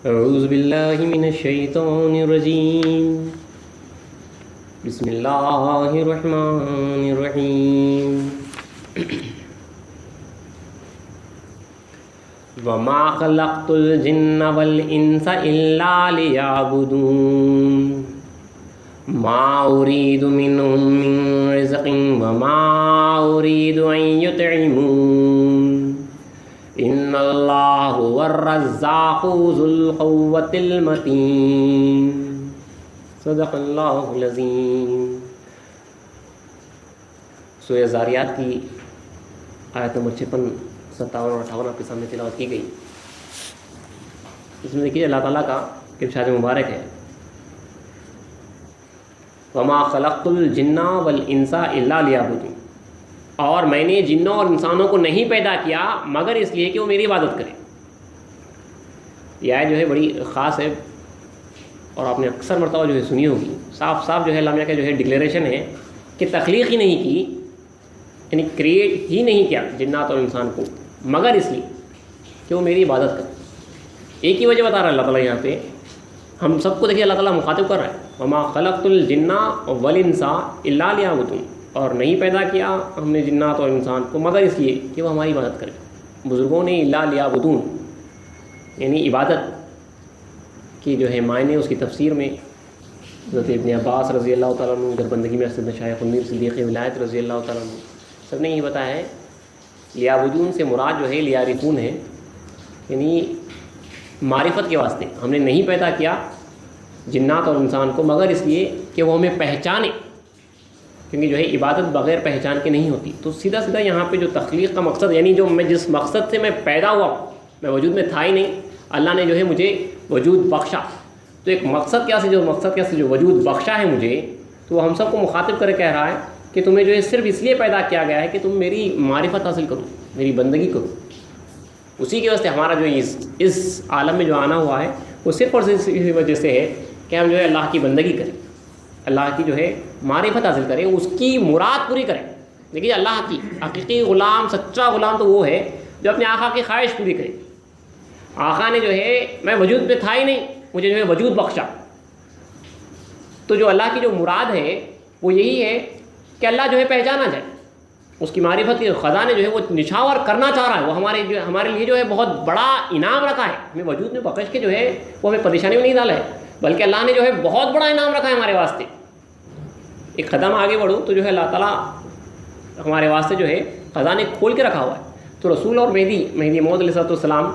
اعوذ باللہ من الشیطان الرجیم بسم اللہ الرحمن الرحیم وما خلقت الجن والانس الا لیعبدون ما اريد منهم من رزق وما اريد ان يطعمون ان اللہ هو الرزاق ذو القوة المتین صدق اللہ العظیم۔ سورہ ذاریات کی آیت نمبر 56، 57 اور 58 آپ کے سامنے تلاوت کی گئی۔ اس میں دیکھیے اللہ تعالیٰ کا ارشاد مبارک ہے، وما خلقت الجن والانس الا لیعبدون، اور میں نے جنوں اور انسانوں کو نہیں پیدا کیا مگر اس لیے کہ وہ میری عبادت کریں۔ یہ آیت جو ہے بڑی خاص ہے اور آپ نے اکثر مرتبہ جو ہے سنی ہوگی۔ صاف صاف جو ہے اللہ میاں کا جو ہے ڈکلیریشن ہے کہ تخلیق ہی نہیں کی، یعنی کریٹ ہی نہیں کیا جنات اور انسان کو مگر اس لیے کہ وہ میری عبادت کریں۔ ایک ہی وجہ بتا رہا ہے اللہ تعالیٰ یہاں پہ، ہم سب کو دیکھیے اللہ تعالیٰ مخاطب کر رہا ہے، وما خلقت الجن والانس الا لیعبدون، اور نہیں پیدا کیا ہم نے جنات اور انسان کو مگر اس لیے کہ وہ ہماری عبادت کریں۔ بزرگوں نے الا لیعبدون یعنی عبادت کی جو ہے معنی اس کی تفسیر میں حضرت ابن عباس رضی اللہ تعالیٰ عنہ، دربندگی میں سیدنا شیخ النیر صدیق ولایت رضی اللہ تعالیٰ عنہ، سب نے یہ بتایا ہے لیعبدون سے مراد جو ہے لیعرفون ہے، یعنی معرفت کے واسطے ہم نے نہیں پیدا کیا جنات اور انسان کو مگر اس لیے کہ وہ ہمیں پہچانے، کیونکہ جو ہے عبادت بغیر پہچان کے نہیں ہوتی۔ تو سیدھا سیدھا یہاں پہ جو تخلیق کا مقصد، یعنی جو میں جس مقصد سے میں پیدا ہوا ہوں، میں وجود میں تھا ہی نہیں، اللہ نے جو ہے مجھے وجود بخشا، تو ایک مقصد کیا سے جو وجود بخشا ہے مجھے، تو وہ ہم سب کو مخاطب کر کہہ رہا ہے کہ تمہیں جو ہے صرف اس لیے پیدا کیا گیا ہے کہ تم میری معرفت حاصل کرو، میری بندگی کرو۔ اسی کی وجہ سے ہمارا جو اس عالم میں جو آنا ہوا ہے وہ صرف اور صرف اسی وجہ سے ہے کہ ہم جو ہے اللہ کی بندگی کریں، اللہ کی جو ہے معرفت حاصل کریں، اس کی مراد پوری کریں۔ دیکھیے اللہ کی حقیقی غلام، سچا غلام تو وہ ہے جو اپنے آقا کی خواہش پوری کرے۔ آقا نے جو ہے، میں وجود میں تھا ہی نہیں، مجھے جو ہے وجود بخشا، تو جو اللہ کی جو مراد ہے وہ یہی ہے کہ اللہ جو ہے پہچانا جائے، اس کی معرفت کے خزانے جو ہے وہ نچھاور کرنا چاہ رہا ہے۔ وہ ہمارے لیے جو ہے بہت بڑا انعام رکھا ہے، ہمیں وجود میں بخش کے جو ہے وہ ہمیں پریشانی میں نہیں ڈالا ہے، بلکہ اللہ نے جو ہے بہت بڑا انعام رکھا ہے ہمارے واسطے۔ ایک قدم آگے بڑھو تو جو ہے اللہ تعالیٰ ہمارے واسطے جو ہے خزانے کھول کے رکھا ہوا ہے۔ تو رسول اور مہدی موعود علیہ السلام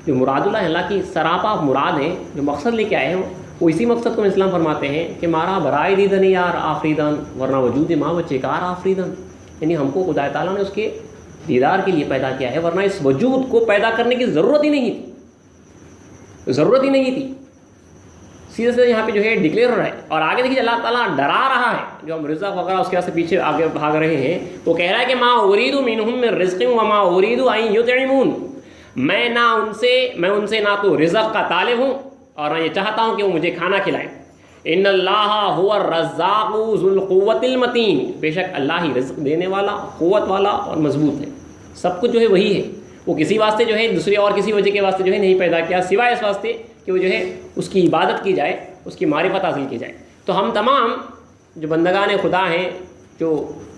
جو مراد اللہ اللہ کی سراپا مراد ہیں، جو مقصد لے کے آئے ہیں، وہ اسی مقصد کو اسلام فرماتے ہیں کہ مارا برائے دیدن یار آفریدن ورنہ وجود ماں بچے کار آفریدن، یعنی ہم کو خدا تعالیٰ نے اس کے دیدار کے لیے پیدا کیا ہے، ورنہ اس وجود کو پیدا کرنے کی ضرورت ہی نہیں تھی۔ سیدھے سیدھے یہاں پہ جو ہے ڈکلیئر ہو رہا ہے۔ اور آگے دیکھیے اللہ تعالیٰ ڈرا رہا ہے، جو ہم رزق وغیرہ اس کے واسطے پیچھے آگے بھاگ رہے ہیں، وہ کہہ رہا ہے کہ ما اريد منهم من رزق وما اريد ان يطعمون، میں ان سے نہ تو رزق کا طالب ہوں اور نہ یہ چاہتا ہوں کہ وہ مجھے کھانا کھلائیں۔ ان اللہ هو الرزاق ذو القوة المتین، بے شک اللہ ہی رزق دینے والا، قوت والا اور مضبوط ہے۔ سب کچھ جو ہے وہی ہے، وہ کسی واسطے جو ہے دوسری اور کسی وجہ کے واسطے جو ہے نہیں پیدا کیا، سوائے اس واسطے کہ وہ جو ہے اس کی عبادت کی جائے، اس کی معرفت حاصل کی جائے۔ تو ہم تمام جو بندگان خدا ہیں، جو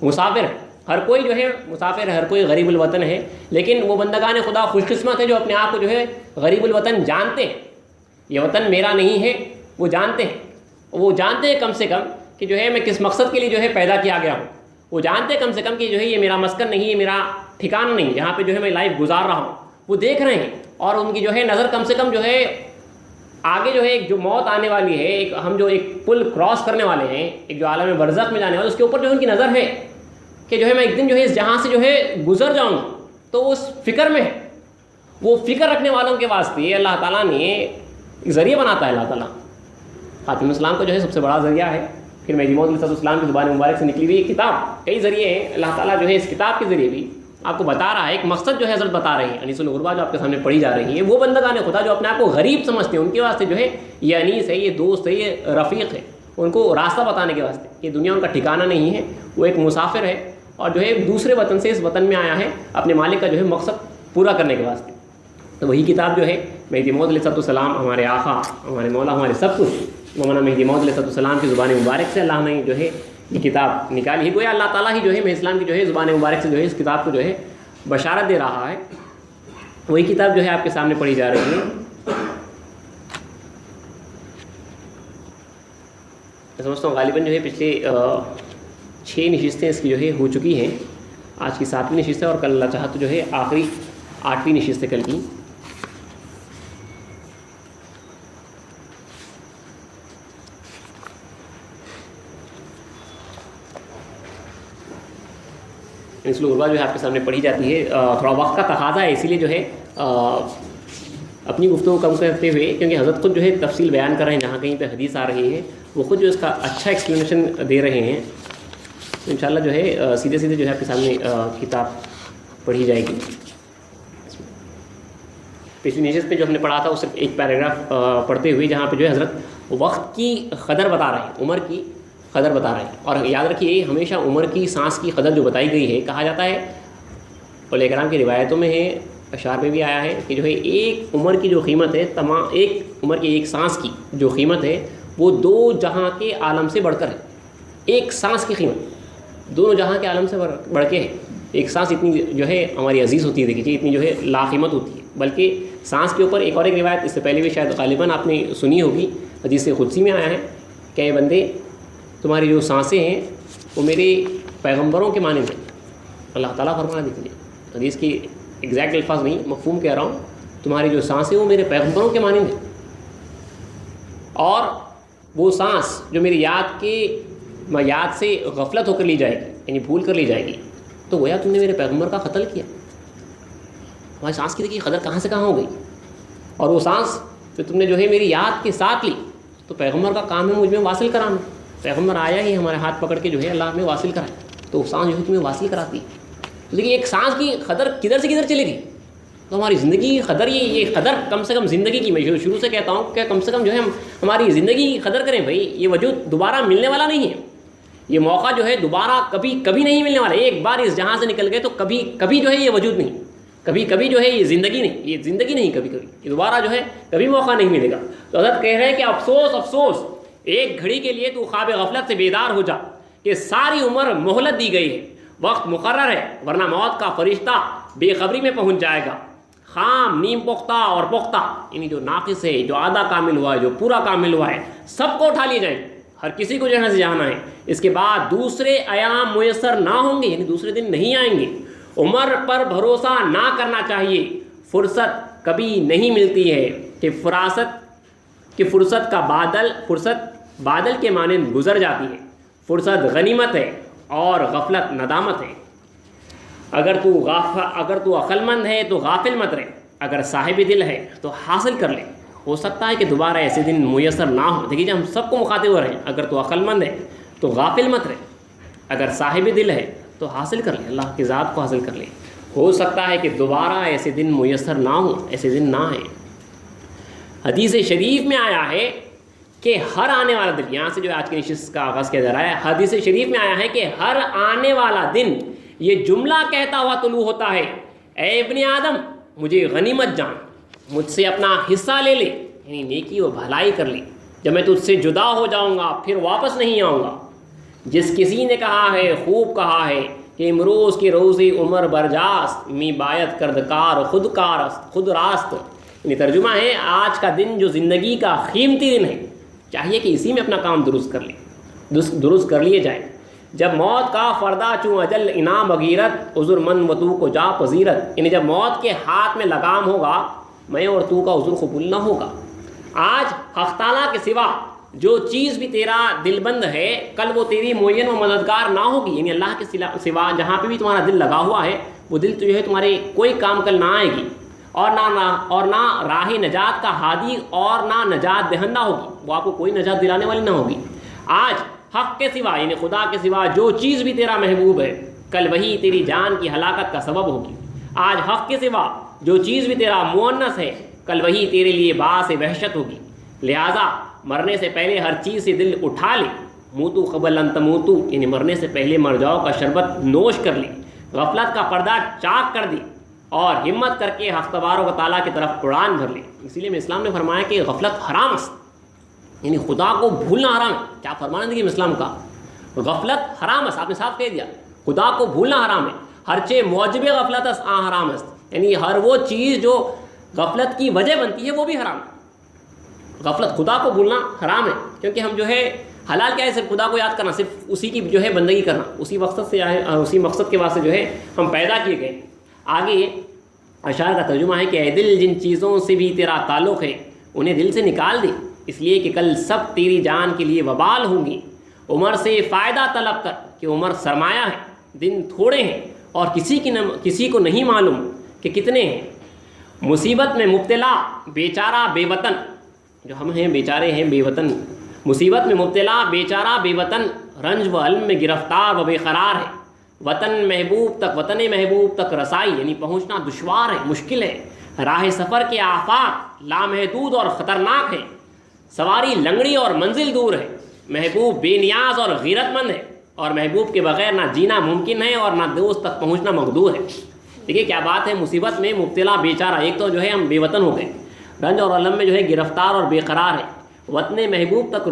مسافر ہیں، ہر کوئی جو ہے مسافر ہے، ہر کوئی غریب الوطن ہے، لیکن وہ بندگان خدا خوش قسمت ہے جو اپنے آپ کو جو ہے غریب الوطن جانتے ہیں۔ یہ وطن میرا نہیں ہے، وہ جانتے ہیں کم سے کم کہ جو ہے میں کس مقصد کے لیے جو ہے پیدا کیا گیا ہوں، وہ جانتے ہیں کم سے کم کہ جو ہے یہ میرا مسکن نہیں، یہ میرا ٹھکانہ نہیں، جہاں پہ جو ہے میں لائف گزار رہا ہوں، وہ دیکھ رہے ہیں، اور ان کی جو ہے نظر کم سے کم جو ہے آگے جو ہے ایک جو موت آنے والی ہے، ہم جو ایک پل کراس کرنے والے ہیں، ایک جو عالم برزخ میں جانے والے، اس کے اوپر جو ان کی نظر ہے کہ جو ہے میں ایک دن جو ہے اس جہاں سے جو ہے گزر جاؤں گا، تو وہ اس فکر میں ہے۔ وہ فکر رکھنے والوں کے واسطے اللہ تعالیٰ نے ایک ذریعہ بناتا ہے۔ اللہ تعالیٰ خاتم اسلام کا جو ہے سب سے بڑا ذریعہ ہے، پھر مہدی موعود علیہ السلام کی زبان مبارک سے نکلی ہوئی ایک کتاب، کئی ذریعے ہیں۔ اللہ تعالیٰ جو ہے اس کتاب کے ذریعے بھی آپ کو بتا رہا ہے، ایک مقصد جو ہے حضرت بتا رہے ہیں، انیس الغربا جو آپ کے سامنے پڑھی جا رہی ہے، وہ بندگان خدا جو اپنے آپ کو غریب سمجھتے ہیں، ان کے واسطے جو ہے یہ انیس ہے، یہ دوست ہے، یہ رفیق ہے، ان کو راستہ بتانے کے واسطے۔ یہ دنیا ان کا ٹھکانہ نہیں ہے، وہ ایک مسافر ہے، اور جو ہے دوسرے وطن سے اس وطن میں آیا ہے اپنے مالک کا جو ہے مقصد پورا کرنے کے واسطے. تو وہی کتاب جو ہے مہدی موعود علیہ السلام ہمارے آقا ہمارے مولا ہمارے سب کچھ مولانا مہدی موعود علیہ السلام کی زبان مبارک سے اللہ نے جو ہے یہ کتاب نکالی ہے. گویا اللہ تعالیٰ ہی جو ہے مہدی اسلام کی جو ہے زبان مبارک سے جو ہے اس کتاب کو جو ہے بشارت دے رہا ہے. وہی کتاب جو ہے آپ کے سامنے پڑھی جا رہی ہے. میں سمجھتا ہوں غالباً جو ہے پچھلے 6 نشستیں اس کی جو ہے ہو چکی ہیں. آج کی 7ویں نشست ہے اور کل اللہ چاہا تو جو ہے آخری 8ویں نشست ہے کل کی. اس غربا جو ہے آپ کے سامنے پڑھی جاتی ہے. تھوڑا وقت کا تقاضا ہے اسی لیے جو ہے اپنی گفتگو کم کرتے ہوئے, کیونکہ حضرت خود جو ہے تفصیل بیان کر رہے ہیں, جہاں کہیں پہ حدیث آ رہی ہے وہ خود جو اس کا اچھا ایکسپلینیشن دے رہے ہیں. تو انشاءاللہ جو ہے سیدھے سیدھے جو ہے آپ کے سامنے کتاب پڑھی جائے گی. پچھلی نشست پہ جو ہم نے پڑھا تھا وہ صرف ایک پیراگراف پڑھتے ہوئے جہاں پہ جو ہے حضرت وقت کی قدر بتا رہے ہیں, عمر کی قدر بتا رہے ہیں. اور یاد رکھیے ہمیشہ عمر کی سانس کی قدر جو بتائی گئی ہے, کہا جاتا ہے علماء کرام کی روایتوں میں ہے, اشعار میں بھی آیا ہے کہ جو ہے ایک عمر کی جو قیمت ہے, ایک عمر کی ایک سانس کی جو قیمت ہے وہ 2 جہاں کے عالم سے بڑھ کر ہے. ایک سانس کی قیمت 2 جہاں کے عالم سے بڑھ کے ہے. ایک سانس اتنی جو ہے ہماری عزیز ہوتی ہے, دیکھیے اتنی جو ہے لاقیمت ہوتی ہے. بلکہ سانس کے اوپر ایک روایت اس سے پہلے بھی شاید غالباً آپ نے سنی ہوگی, حدیث قدسی میں آیا ہے کہ اے بندے تمہاری جو سانسیں ہیں وہ میرے پیغمبروں کے مانند ہیں. اللہ تعالیٰ فرمانا دیکھیے, حدیث کی ایگزیکٹ الفاظ نہیں, مفہوم کہہ رہا ہوں, تمہاری جو سانسیں وہ میرے پیغمبروں کے مانند ہیں. اور وہ سانس جو میری یاد سے غفلت ہو کر لی جائے گی, یعنی بھول کر لی جائے گی, تو گویا تم نے میرے پیغمبر کا قتل کیا. ہماری سانس کی دیکھیے قدر کہاں سے کہاں ہو گئی. اور وہ سانس جو تم نے جو ہے میری یاد کے ساتھ لی, تو پیغمبر کا کام ہے مجھ میں واصل کرانا. پیغمبر آیا ہی ہمارے ہاتھ پکڑ کے جو ہے اللہ میں واصل کرائے, تو وہ سانس جو ہے تمہیں واصل کراتی. تو دیکھیے ایک سانس کی قدر کدھر سے کدھر چلے گی. تو ہماری زندگی کی قدر, یہ قدر کم سے کم زندگی کی, میں شروع سے کہتا ہوں کہ کم سے کم جو ہے ہم ہماری زندگی کی قدر کریں. بھائی یہ وجود دوبارہ ملنے والا نہیں ہے, یہ موقع جو ہے دوبارہ کبھی نہیں ملنے والا. ایک بار اس جہاں سے نکل گئے تو کبھی جو ہے یہ وجود نہیں, کبھی جو ہے یہ زندگی نہیں, کبھی یہ دوبارہ جو ہے کبھی موقع نہیں ملے گا. تو حضرت کہہ رہے ہیں کہ افسوس ایک گھڑی کے لیے تو خواب غفلت سے بیدار ہو جا کہ ساری عمر مہلت دی گئی ہے, وقت مقرر ہے, ورنہ موت کا فرشتہ بے خبری میں پہنچ جائے گا. خام, نیم پختہ اور پختہ, یعنی جو ناقص ہے, جو آدھا کامل ہوا ہے, جو پورا کامل ہوا ہے, سب کو اٹھا لیے جائیں. ہر کسی کو جہاں سے جانا ہے. اس کے بعد دوسرے ایام میسر نہ ہوں گے, یعنی دوسرے دن نہیں آئیں گے. عمر پر بھروسہ نہ کرنا چاہیے. فرصت کبھی نہیں ملتی ہے کہ فرصت بادل کے مانند گزر جاتی ہے. فرصت غنیمت ہے اور غفلت ندامت ہے. اگر تو عقل مند ہے تو غافل مت رہے, اگر صاحب دل ہے تو حاصل کر لے. ہو سکتا ہے کہ دوبارہ ایسے دن میسر نہ ہو. دیکھیے ہم سب کو مخاطب ہو رہے ہیں. اگر تو عقل مند ہے تو غافل مت رہے, اگر صاحب دل ہے تو حاصل کر لے, اللہ کی ذات کو حاصل کر لے. ہو سکتا ہے کہ دوبارہ ایسے دن میسر نہ ہوں, ایسے دن نہ آئیں. حدیث شریف میں آیا ہے کہ ہر آنے والا دن, یہاں سے جو آج کی نشست کا آغاز کیا جا رہا ہے, حدیث شریف میں آیا ہے کہ ہر آنے والا دن یہ جملہ کہتا ہوا طلوع ہوتا ہے, اے ابن آدم مجھے غنیمت جان, مجھ سے اپنا حصہ لے لے, یعنی نیکی و بھلائی کر لی. جب میں تجھ سے جدا ہو جاؤں گا پھر واپس نہیں آؤں گا. جس کسی نے کہا ہے خوب کہا ہے کہ امروز کی روزی عمر برجاست, می باید کردکار خود راست. یعنی ترجمہ ہے آج کا دن جو زندگی کا قیمتی دن ہے, چاہیے کہ اسی میں اپنا کام درست کر لیے جائے. جب موت کا فردا چوں اجل انعام بغیرت, عذر من و تو کو جا پذیرت. یعنی جب موت کے ہاتھ میں لگام ہوگا, میں اور تو کا عذر قبول نہ ہوگا. آج حق تعالیٰ کے سوا جو چیز بھی تیرا دل بند ہے, کل وہ تیری معین و مددگار نہ ہوگی. یعنی اللہ کے سوا جہاں پہ بھی تمہارا دل لگا ہوا ہے وہ دل تو جو ہے تمہارے کوئی کام کل نہ آئے گی, اور نہ راہ نجات کا ہادی اور نہ نجات دہندہ ہوگی, وہ آپ کو کوئی نجات دلانے والی نہ ہوگی. آج حق کے سوا یعنی خدا کے سوا جو چیز بھی تیرا محبوب ہے, کل وہی تیری جان کی ہلاکت کا سبب ہوگی. آج حق کے سوا جو چیز بھی تیرا مؤنث ہے, کل وہی تیرے لیے باعث وحشت ہوگی. لہٰذا مرنے سے پہلے ہر چیز سے دل اٹھا لے. موتو قبل ان تموتو, یعنی مرنے سے پہلے مر جاؤ کا شربت نوش کر لے. غفلت کا پردہ چاک کر دے. اور ہمت کر کے حق تبارک و تعالیٰ کی طرف اڑان بھر لے. اسی لیے اسلام نے فرمایا کہ غفلت حرام ہے، یعنی خدا کو بھولنا حرام ہے. کیا فرمانا دیکھیے اسلام کا، غفلت حرام ہے، آپ نے صاف کہہ دیا خدا کو بھولنا حرام ہے. ہر چے موجب غفلت حرام ہے، یعنی ہر وہ چیز جو غفلت کی وجہ بنتی ہے وہ بھی حرام ہے. غفلت خدا کو بھولنا حرام ہے، کیونکہ ہم جو ہے حلال کیا ہے، صرف خدا کو یاد کرنا، صرف اسی کی جو ہے بندگی کرنا، اسی مقصد سے اسی مقصد کے واسطے جو ہے ہم پیدا کیے گئے. آگے اشعار کا ترجمہ ہے کہ اے دل جن چیزوں سے بھی تیرا تعلق ہے انہیں دل سے نکال دے، اس لیے کہ کل سب تیری جان کے لیے وبال ہوں گی. عمر سے فائدہ طلب کر کہ عمر سرمایہ ہے، دن تھوڑے ہیں اور کسی کو نہیں معلوم کہ کتنے ہیں. مصیبت میں مبتلا بیچارہ بے وطن، جو ہم ہیں بیچارے ہیں بے وطن، مصیبت میں مبتلا بیچارہ بے وطن، رنج و علم میں گرفتار و بے قرار ہے. وطن محبوب تک رسائی یعنی پہنچنا دشوار ہے، مشکل ہے. راہ سفر کے آفات لامحدود اور خطرناک ہیں. سواری لنگڑی اور منزل دور ہے. محبوب بے نیاز اور غیرت مند ہے، اور محبوب کے بغیر نہ جینا ممکن ہے اور نہ دوست تک پہنچنا مقدور ہے. دیکھیے کیا بات ہے، مصیبت میں مبتلا بیچارہ، ایک تو جو ہے ہم بے وطن ہو گئے، رنج اور علم میں جو ہے گرفتار اور بے قرار ہے. وطن محبوب تک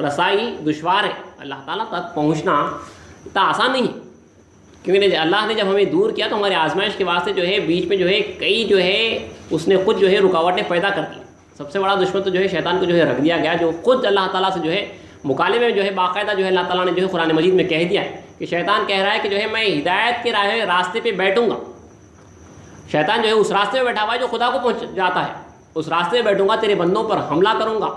رسائی دشوار ہے، اللہ تعالیٰ تک پہنچنا اتنا آسان نہیں، کیونکہ اللہ نے جب ہمیں دور کیا تو ہمارے آزمائش کے واسطے جو ہے بیچ میں جو ہے کئی جو ہے اس نے خود جو ہے رکاوٹیں پیدا کر دی. سب سے بڑا دشمن تو جو ہے شیطان کو جو ہے رکھ دیا گیا، جو خود اللہ تعالیٰ سے جو ہے مکالمے میں جو ہے باقاعدہ جو ہے اللہ تعالیٰ نے جو ہے قرآن مجید میں کہہ دیا ہے کہ شیطان کہہ رہا ہے کہ جو ہے میں ہدایت کے راستے پہ بیٹھوں گا. شیطان جو ہے اس راستے پہ بیٹھا ہوا ہے جو خدا کو پہنچ جاتا ہے، اس راستے پہ بیٹھوں گا، تیرے بندوں پر حملہ کروں گا،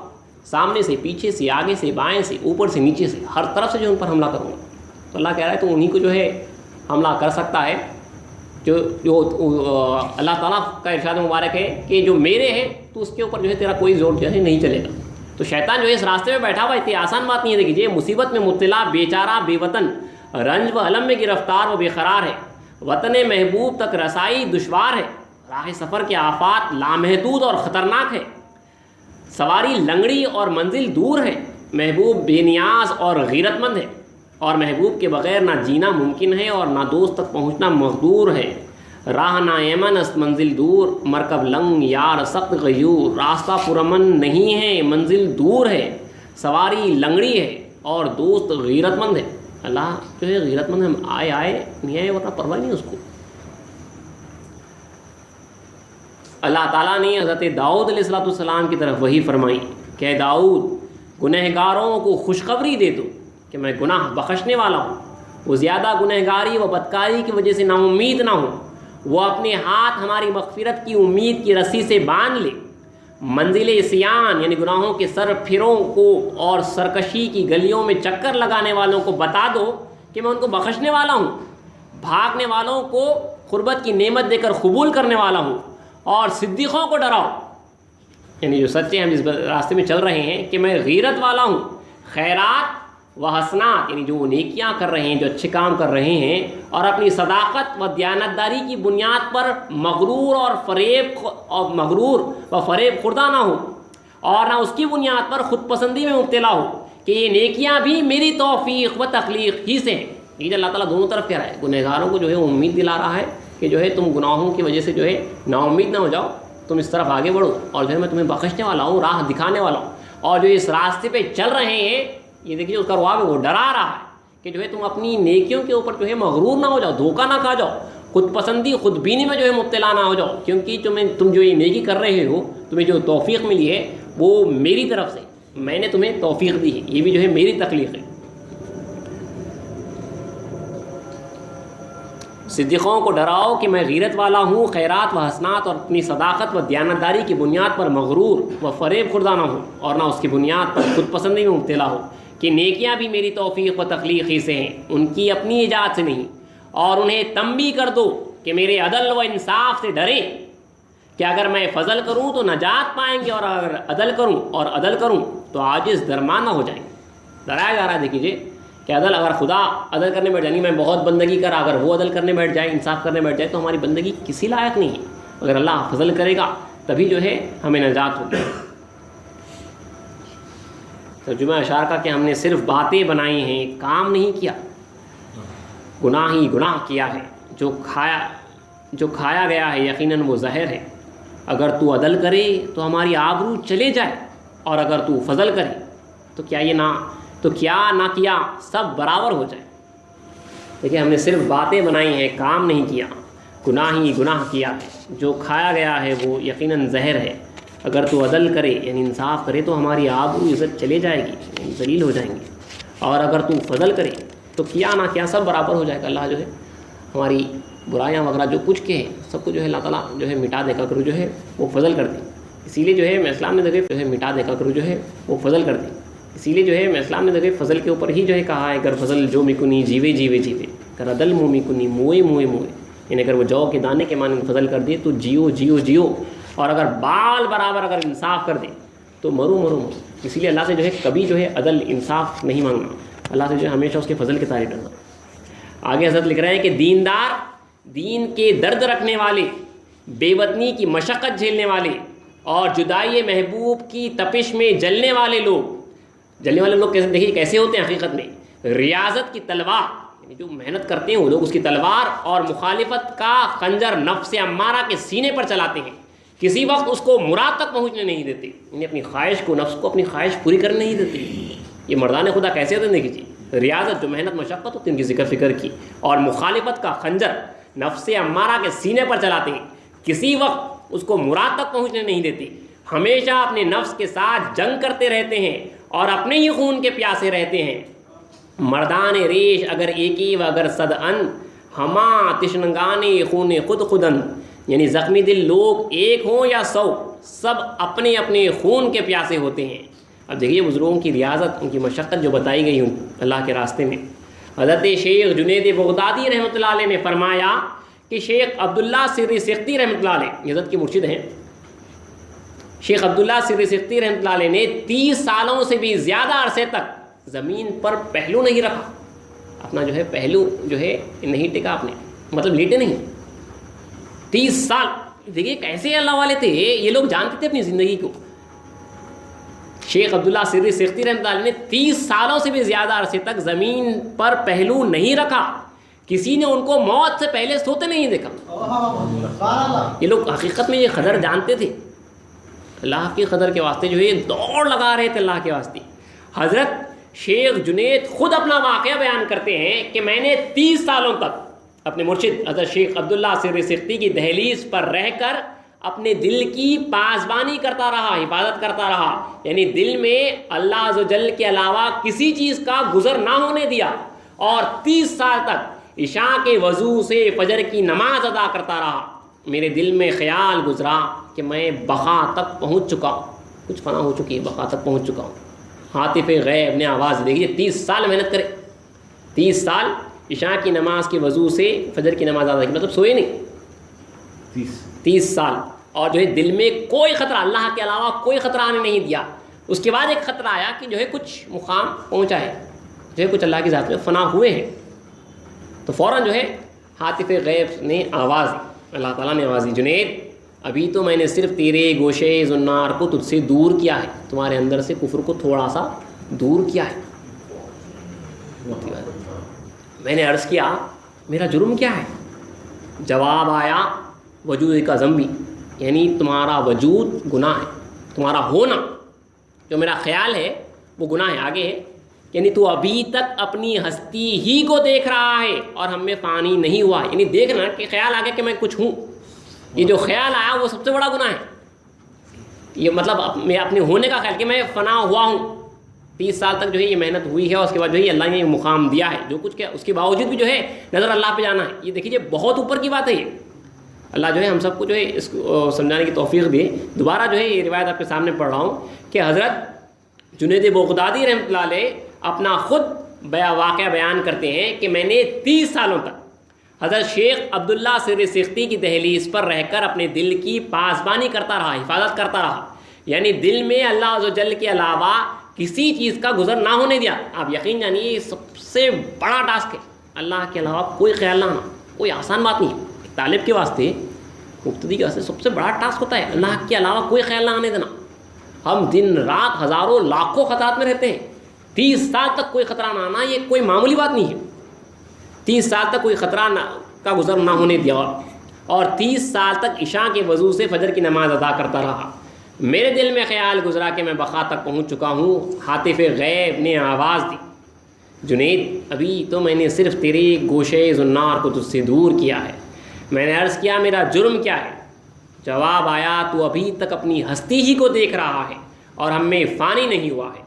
سامنے سے، پیچھے سے، آگے سے، بائیں سے، اوپر سے، نیچے سے، ہر طرف سے جو ان پر حملہ کروں گا. تو اللہ کہہ رہا ہے تو انہی کو جو ہے حملہ کر سکتا ہے جو اللہ تعالیٰ کا ارشاد مبارک ہے کہ جو میرے ہیں تو اس کے اوپر جو ہے تیرا کوئی زور جو ہے نہیں چلے گا. تو شیطان جو ہے اس راستے میں بیٹھا ہوا اتنی آسان بات نہیں ہے. دیکھیے مصیبت میں مبتلا بیچارہ بے وطن، رنج و علم میں گرفتار و بے قرار ہے. وطن محبوب تک رسائی دشوار ہے، راہ سفر کے آفات لامحدود اور خطرناک ہے. سواری لنگڑی اور منزل دور ہے. محبوب بے نیاز اور غیرت مند ہے، اور محبوب کے بغیر نہ جینا ممکن ہے اور نہ دوست تک پہنچنا مقدور ہے. راہ نا ایمن است منزل دور، مرکب لنگ یار سخت غیور. راستہ پرامن نہیں ہے، منزل دور ہے، سواری لنگڑی ہے اور دوست غیرت مند ہے. اللہ جو ہے غیرت مند ہے، آئے نہیں آئے ورنہ پرواہ نہیں اس کو. اللہ تعالیٰ نے حضرت داؤد علیہ السلام کی طرف وحی فرمائی کہ اے داؤد گنہگاروں کو خوشخبری دے دو کہ میں گناہ بخشنے والا ہوں. وہ زیادہ گنہگاری و بدکاری کی وجہ سے نا امید نہ ہوں، وہ اپنے ہاتھ ہماری مغفرت کی امید کی رسی سے باندھ لے. منزل عصیان یعنی گناہوں کے سر پھروں کو اور سرکشی کی گلیوں میں چکر لگانے والوں کو بتا دو کہ میں ان کو بخشنے والا ہوں. بھاگنے والوں کو قربت کی نعمت دے کر قبول کرنے والا ہوں، اور صدیقوں کو ڈراؤ یعنی جو سچے ہم اس راستے میں چل رہے ہیں کہ میں غیرت والا ہوں. خیرات و حسنات یعنی جو نیکیاں کر رہے ہیں، جو اچھے کام کر رہے ہیں، اور اپنی صداقت و دیانتداری کی بنیاد پر مغرور و فریب خوردہ نہ ہو، اور نہ اس کی بنیاد پر خود پسندی میں مبتلا ہو کہ یہ نیکیاں بھی میری توفیق و تخلیق ہی سے ہیں. یہ اللہ تعالیٰ دونوں طرف کہہ رہا ہے. گنہگاروں کو جو ہے امید دلا رہا ہے کہ جو ہے تم گناہوں کی وجہ سے جو ہے نا امید نہ ہو جاؤ، تم اس طرف آگے بڑھو، اور جو ہے میں تمہیں بخشنے والا ہوں، راہ دکھانے والا ہوں. اور جو اس راستے پہ چل رہے ہیں یہ دیکھیے اس کا رواب ہے، وہ ڈرا رہا ہے کہ جو ہے تم اپنی نیکیوں کے اوپر جو ہے مغرور نہ ہو جاؤ، دھوکہ نہ کھا جاؤ، خود پسندی خود بینی میں جو ہے مبتلا نہ ہو جاؤ، کیونکہ تم جو یہ نیکی کر رہے ہو، تمہیں جو توفیق ملی ہے وہ میری طرف سے، میں نے تمہیں توفیق دی ہے، یہ بھی جو ہے میری تخلیق ہے. صدیقوں کو ڈراؤ کہ میں غیرت والا ہوں، خیرات و حسنات اور اپنی صداقت و دیانتداری کی بنیاد پر مغرور و فریب خوردہ نہ ہوں، اور نہ اس کی بنیاد پر خود پسندی میں مبتلا ہو کہ نیکیاں بھی میری توفیق و تخلیق ہی سے ہیں، ان کی اپنی ایجاد سے نہیں. اور انہیں تنبیہ کر دو کہ میرے عدل و انصاف سے ڈریں کہ اگر میں فضل کروں تو نجات پائیں گے، اور اگر عدل کروں تو عاجز درمان نہ ہو جائیں گے. ڈرایا جا رہا ہے دیکھیے کہ اگر خدا عدل کرنے بیٹھ جائے، میں بہت بندگی کر، اگر وہ عدل کرنے بیٹھ جائے، انصاف کرنے بیٹھ جائے تو ہماری بندگی کسی لائق نہیں ہے. اگر اللہ فضل کرے گا تبھی جو ہے ہمیں نجات ہوگی. ترجمہ اشعار کا کہ ہم نے صرف باتیں بنائی ہیں، کام نہیں کیا. گناہ ہی گناہ کیا ہے، جو کھایا جو کھایا گیا ہے یقیناً وہ زہر ہے، اگر تو عدل کرے تو ہماری آبرو چلے جائے، اور اگر تو فضل کرے تو کیا نہ کیا سب برابر ہو جائے۔ دیکھیں ہم نے صرف باتیں بنائی ہیں، کام نہیں کیا، گناہ ہی گناہ کیا ہے۔ جو کھایا گیا ہے وہ یقیناً زہر ہے، اگر تو عدل کرے یعنی انصاف کرے تو ہماری آبرو عزت چلے جائے گی، یعنی ذلیل ہو جائیں گے، اور اگر تو فضل کرے تو کیا نہ کیا سب برابر ہو جائے گا۔ اللہ جو ہے ہماری برائیاں وغیرہ جو کچھ کے ہیں سب کو جو ہے اللہ تعالیٰ جو ہے مٹا دے گا، کرو جو ہے وہ فضل کر دیں۔ اسی لیے جو ہے میں اسلام نے دیکھے جو ہے مٹا دے گا، کرو جو ہے وہ فضل کر دیں۔ اسی لیے جو ہے میں اسلام نے دیکھے فضل کے اوپر ہی جو ہے کہا ہے، اگر فضل جو مکنی جیوے جیوے جیوے، اگر عدل منہ مکنی موئے موئے موئے، یعنی اگر وہ جو کے دانے کے معنی فضل کر دے تو جیو جیو جیو، اور اگر بال برابر اگر انصاف کر دے تو مرو مرو مرو۔ اسی لیے اللہ سے جو ہے کبھی جو ہے عدل انصاف نہیں مانگنا، اللہ سے جو ہے ہمیشہ اس کے فضل کی تعریف کرنا۔ آگے حضرت لکھ رہے ہیں کہ دیندار، دین کے درد رکھنے والے، بے وطنی کی مشقت جھیلنے والے، اور جدائی محبوب کی تپش میں جلنے والے لوگ دیکھیے کیسے ہوتے ہیں حقیقت میں، ریاضت کی تلوار، یعنی جو محنت کرتے ہیں وہ لوگ اس کی تلوار اور مخالفت کا خنجر نفس امارہ کے سینے پر چلاتے ہیں، کسی وقت اس کو مراد تک پہنچنے نہیں دیتے، یعنی اپنی خواہش کو، نفس کو اپنی خواہش پوری کرنے نہیں دیتے۔ یہ مردان خدا کیسے ہوتے ہیں دیکھیے، ریاضت جو محنت مشقت ہوتی ہے ان کی ذکر فکر کی، اور مخالفت کا خنجر نفس امارہ کے سینے پر چلاتے ہیں، کسی وقت اس کو مراد تک پہنچنے نہیں دیتے، ہمیشہ اپنے نفس کے ساتھ جنگ کرتے رہتے ہیں اور اپنے ہی خون کے پیاسے رہتے ہیں۔ مردان ریش اگر ایکی و اگر صد ان، ہما تشنگانے خون خود خودن، یعنی زخمی دل لوگ ایک ہوں یا 100، سب اپنے اپنے خون کے پیاسے ہوتے ہیں۔ اب دیکھیے بزرگوں کی ریاضت، ان کی مشقت جو بتائی گئی ہوں اللہ کے راستے میں۔ حضرت شیخ جنید بغدادی رحمۃ اللہ علیہ نے فرمایا کہ شیخ عبداللہ سری سختی رحمۃ اللہ علیہ حضرت کے مرشد ہیں، شیخ عبداللہ سری سختی رحمۃ اللہ علیہ نے 30 سالوں سے بھی زیادہ عرصے تک زمین پر پہلو نہیں رکھا، اپنا جو ہے پہلو جو ہے نہیں ٹکا، اپنے مطلب لیٹے نہیں 30 سال۔ دیکھیے کیسے اللہ والے تھے یہ لوگ، جانتے تھے اپنی زندگی کو۔ شیخ عبداللہ سری سختی رحمۃ اللہ علیہ نے 30 سالوں سے بھی زیادہ عرصے تک زمین پر پہلو نہیں رکھا، کسی نے ان کو موت سے پہلے سوتے نہیں دیکھا۔ یہ لوگ حقیقت میں یہ قدر جانتے تھے، اللہ کی قدر کے واسطے جو ہے یہ دوڑ لگا رہے تھے اللہ کے واسطے۔ حضرت شیخ جنید خود اپنا واقعہ بیان کرتے ہیں کہ میں نے 30 سالوں تک اپنے مرشد حضرت شیخ عبداللہ سری سختی کی دہلیز پر رہ کر اپنے دل کی پاسبانی کرتا رہا، حفاظت کرتا رہا، یعنی دل میں اللہ عز و جل کے علاوہ کسی چیز کا گزر نہ ہونے دیا، اور 30 سال تک عشاء کے وضو سے فجر کی نماز ادا کرتا رہا۔ میرے دل میں خیال گزرا کہ میں بقا تک پہنچ چکا ہوں، کچھ فنا ہو چکی ہے، بقا تک پہنچ چکا ہوں۔ حاطف غیب نے آواز دیکھیے 30 سال محنت کرے، 30 سال عشاء کی نماز کے وضو سے فجر کی نماز ادا کی، مطلب سوئے نہیں 30 سال، اور جو ہے دل میں کوئی خطرہ، اللہ کے علاوہ کوئی خطرہ آنے نہیں دیا۔ اس کے بعد ایک خطرہ آیا کہ جو ہے کچھ مقام پہنچا ہے، جو ہے کچھ اللہ کی ذات میں فنا ہوئے ہیں، تو فوراً جو ہے حاطف غیب نے آواز دی، اللہ تعالیٰ نے آواز دی، جنید ابھی تو میں نے صرف تیرے گوشے زنار کو تجھ سے دور کیا ہے، تمہارے اندر سے کفر کو تھوڑا سا دور کیا ہے۔ میں نے عرض کیا میرا جرم کیا ہے؟ جواب آیا وجود کا ذنبی، یعنی تمہارا وجود گناہ ہے، تمہارا ہونا جو میرا خیال ہے وہ گناہ ہے۔ آگے ہے یعنی تو ابھی تک اپنی ہستی ہی کو دیکھ رہا ہے اور ہم میں فانی نہیں ہوا، یعنی دیکھنا کہ خیال آ گیا کہ میں کچھ ہوں، یہ جو خیال آیا وہ سب سے بڑا گناہ ہے۔ یہ مطلب میں اپنے ہونے کا خیال کہ میں فنا ہوا ہوں، 30 سال تک جو ہے یہ محنت ہوئی ہے، اور اس کے بعد جو ہے اللہ نے یہ مقام دیا ہے، جو کچھ کیا اس کے باوجود بھی جو ہے نظر اللہ پہ جانا ہے۔ یہ دیکھیے بہت اوپر کی بات ہے، یہ اللہ جو ہے ہم سب کو جو ہے اس کو سمجھانے کی توفیق دے۔ دوبارہ جو ہے یہ روایت آپ کے سامنے پڑھ رہا ہوں کہ حضرت جنید بغدادی رحمۃ اللہ علیہ اپنا خود واقعہ بیان کرتے ہیں کہ میں نے 30 سالوں تک حضرت شیخ عبداللہ سری سختی کی دہلیز پر رہ کر اپنے دل کی پاسبانی کرتا رہا، حفاظت کرتا رہا، یعنی دل میں اللہ عز و جل کے علاوہ کسی چیز کا گزر نہ ہونے دیا۔ آپ یقین جانیے یہ سب سے بڑا ٹاسک ہے، اللہ کے علاوہ کوئی خیال نہ آنا، کوئی آسان بات نہیں ہے۔ طالب کے واسطے، مبتدی کے واسطے سب سے بڑا ٹاسک ہوتا ہے اللہ کے علاوہ کوئی خیال نہ آنے دینا۔ ہم دن رات ہزاروں لاکھوں خطرات میں رہتے ہیں، 30 سال تک کوئی خطرہ نہ آنا یہ کوئی معمولی بات نہیں ہے۔ 30 سال تک کوئی خطرہ کا گزر نہ ہونے دیا، اور 30 سال تک عشاء کے وضو سے فجر کی نماز ادا کرتا رہا۔ میرے دل میں خیال گزرا کہ میں بقا تک پہنچ چکا ہوں۔ ہاتف غیب نے آواز دی، جنید ابھی تو میں نے صرف تیرے گوشے زنار کو تجھ سے دور کیا ہے۔ میں نے عرض کیا میرا جرم کیا ہے؟ جواب آیا تو ابھی تک اپنی ہستی ہی کو دیکھ رہا ہے اور ہم میں فانی نہیں ہوا ہے۔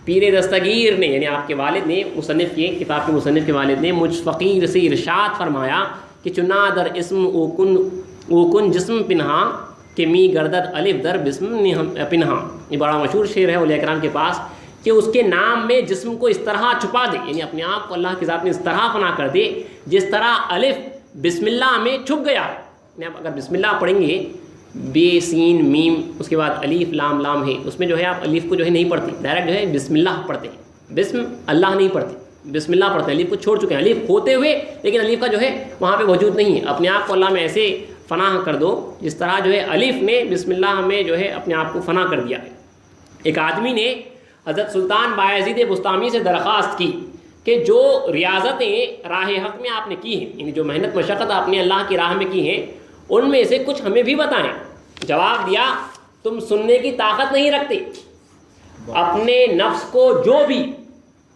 پیر دستگیر نے یعنی آپ کے والد نے، مصنف کی کتاب کے مصنف کے والد نے مجھ فقیر سے ارشاد فرمایا کہ چنا در اسم اوکن جسم پنہا کہ می گردد الف در بسم پنہا۔ یہ بڑا مشہور شعر ہے اولیاء کرام کے پاس کہ اس کے نام میں جسم کو اس طرح چھپا دے، یعنی اپنے آپ کو اللہ کی ذات میں اس طرح فنا کر دے جس طرح الف بسم اللہ میں چھپ گیا ہے۔ یعنی آپ اگر بسم اللہ پڑھیں گے، بے سین میم اس کے بعد الف لام لام ہے، اس میں جو ہے آپ الف کو جو ہے نہیں پڑھتے، ڈائریکٹ جو ہے بسم اللہ پڑھتے ہیں، بسم اللہ نہیں پڑھتے، بسم اللہ پڑھتے ہیں، الف کو چھوڑ چکے ہیں، الف ہوتے ہوئے لیکن الف کا جو ہے وہاں پہ وجود نہیں ہے۔ اپنے آپ کو اللہ میں ایسے فنا کر دو جس طرح جو ہے الف نے بسم اللہ میں جو ہے اپنے آپ کو فنا کر دیا ہے۔ ایک آدمی نے حضرت سلطان بایزید بسطامی سے درخواست کی کہ جو ریاضتیں راہ حق میں آپ نے کی ہیں، یعنی جو محنت مشقت آپ نے اللہ کی راہ میں کی ہیں، ان میں سے کچھ ہمیں بھی بتائیں۔ جواب دیا تم سننے کی طاقت نہیں رکھتے، اپنے نفس کو جو بھی،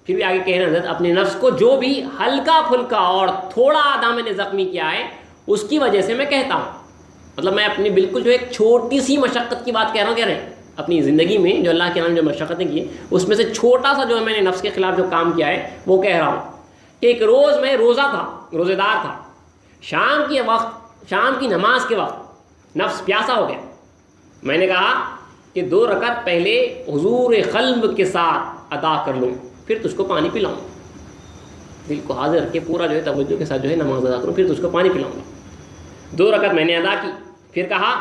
پھر بھی آگے کہنا حضرت، اپنے نفس کو جو بھی ہلکا پھلکا اور تھوڑا آدھا میں نے زخمی کیا ہے اس کی وجہ سے میں کہتا ہوں، مطلب میں اپنی بالکل جو ایک چھوٹی سی مشقت کی بات کہہ رہا ہوں، کہہ رہے ہیں اپنی زندگی میں جو اللہ کے نام جو مشقتیں کی اس میں سے چھوٹا سا جو میں نے نفس کے خلاف جو کام کیا ہے وہ کہہ رہا ہوں کہ ایک روز میں روزہ تھا، روزے دار تھا، شام کی نماز کے وقت نفس پیاسا ہو گیا۔ میں نے کہا کہ 2 رکعت پہلے حضور قلب کے ساتھ ادا کر لوں، پھر تجھ کو پانی پلاؤں، دل کو حاضر رکھ کے پورا جو ہے توجہ کے ساتھ جو ہے نماز ادا کروں، پھر تجھ کو پانی پلاؤں گا۔ 2 رکعت میں نے ادا کی، پھر کہا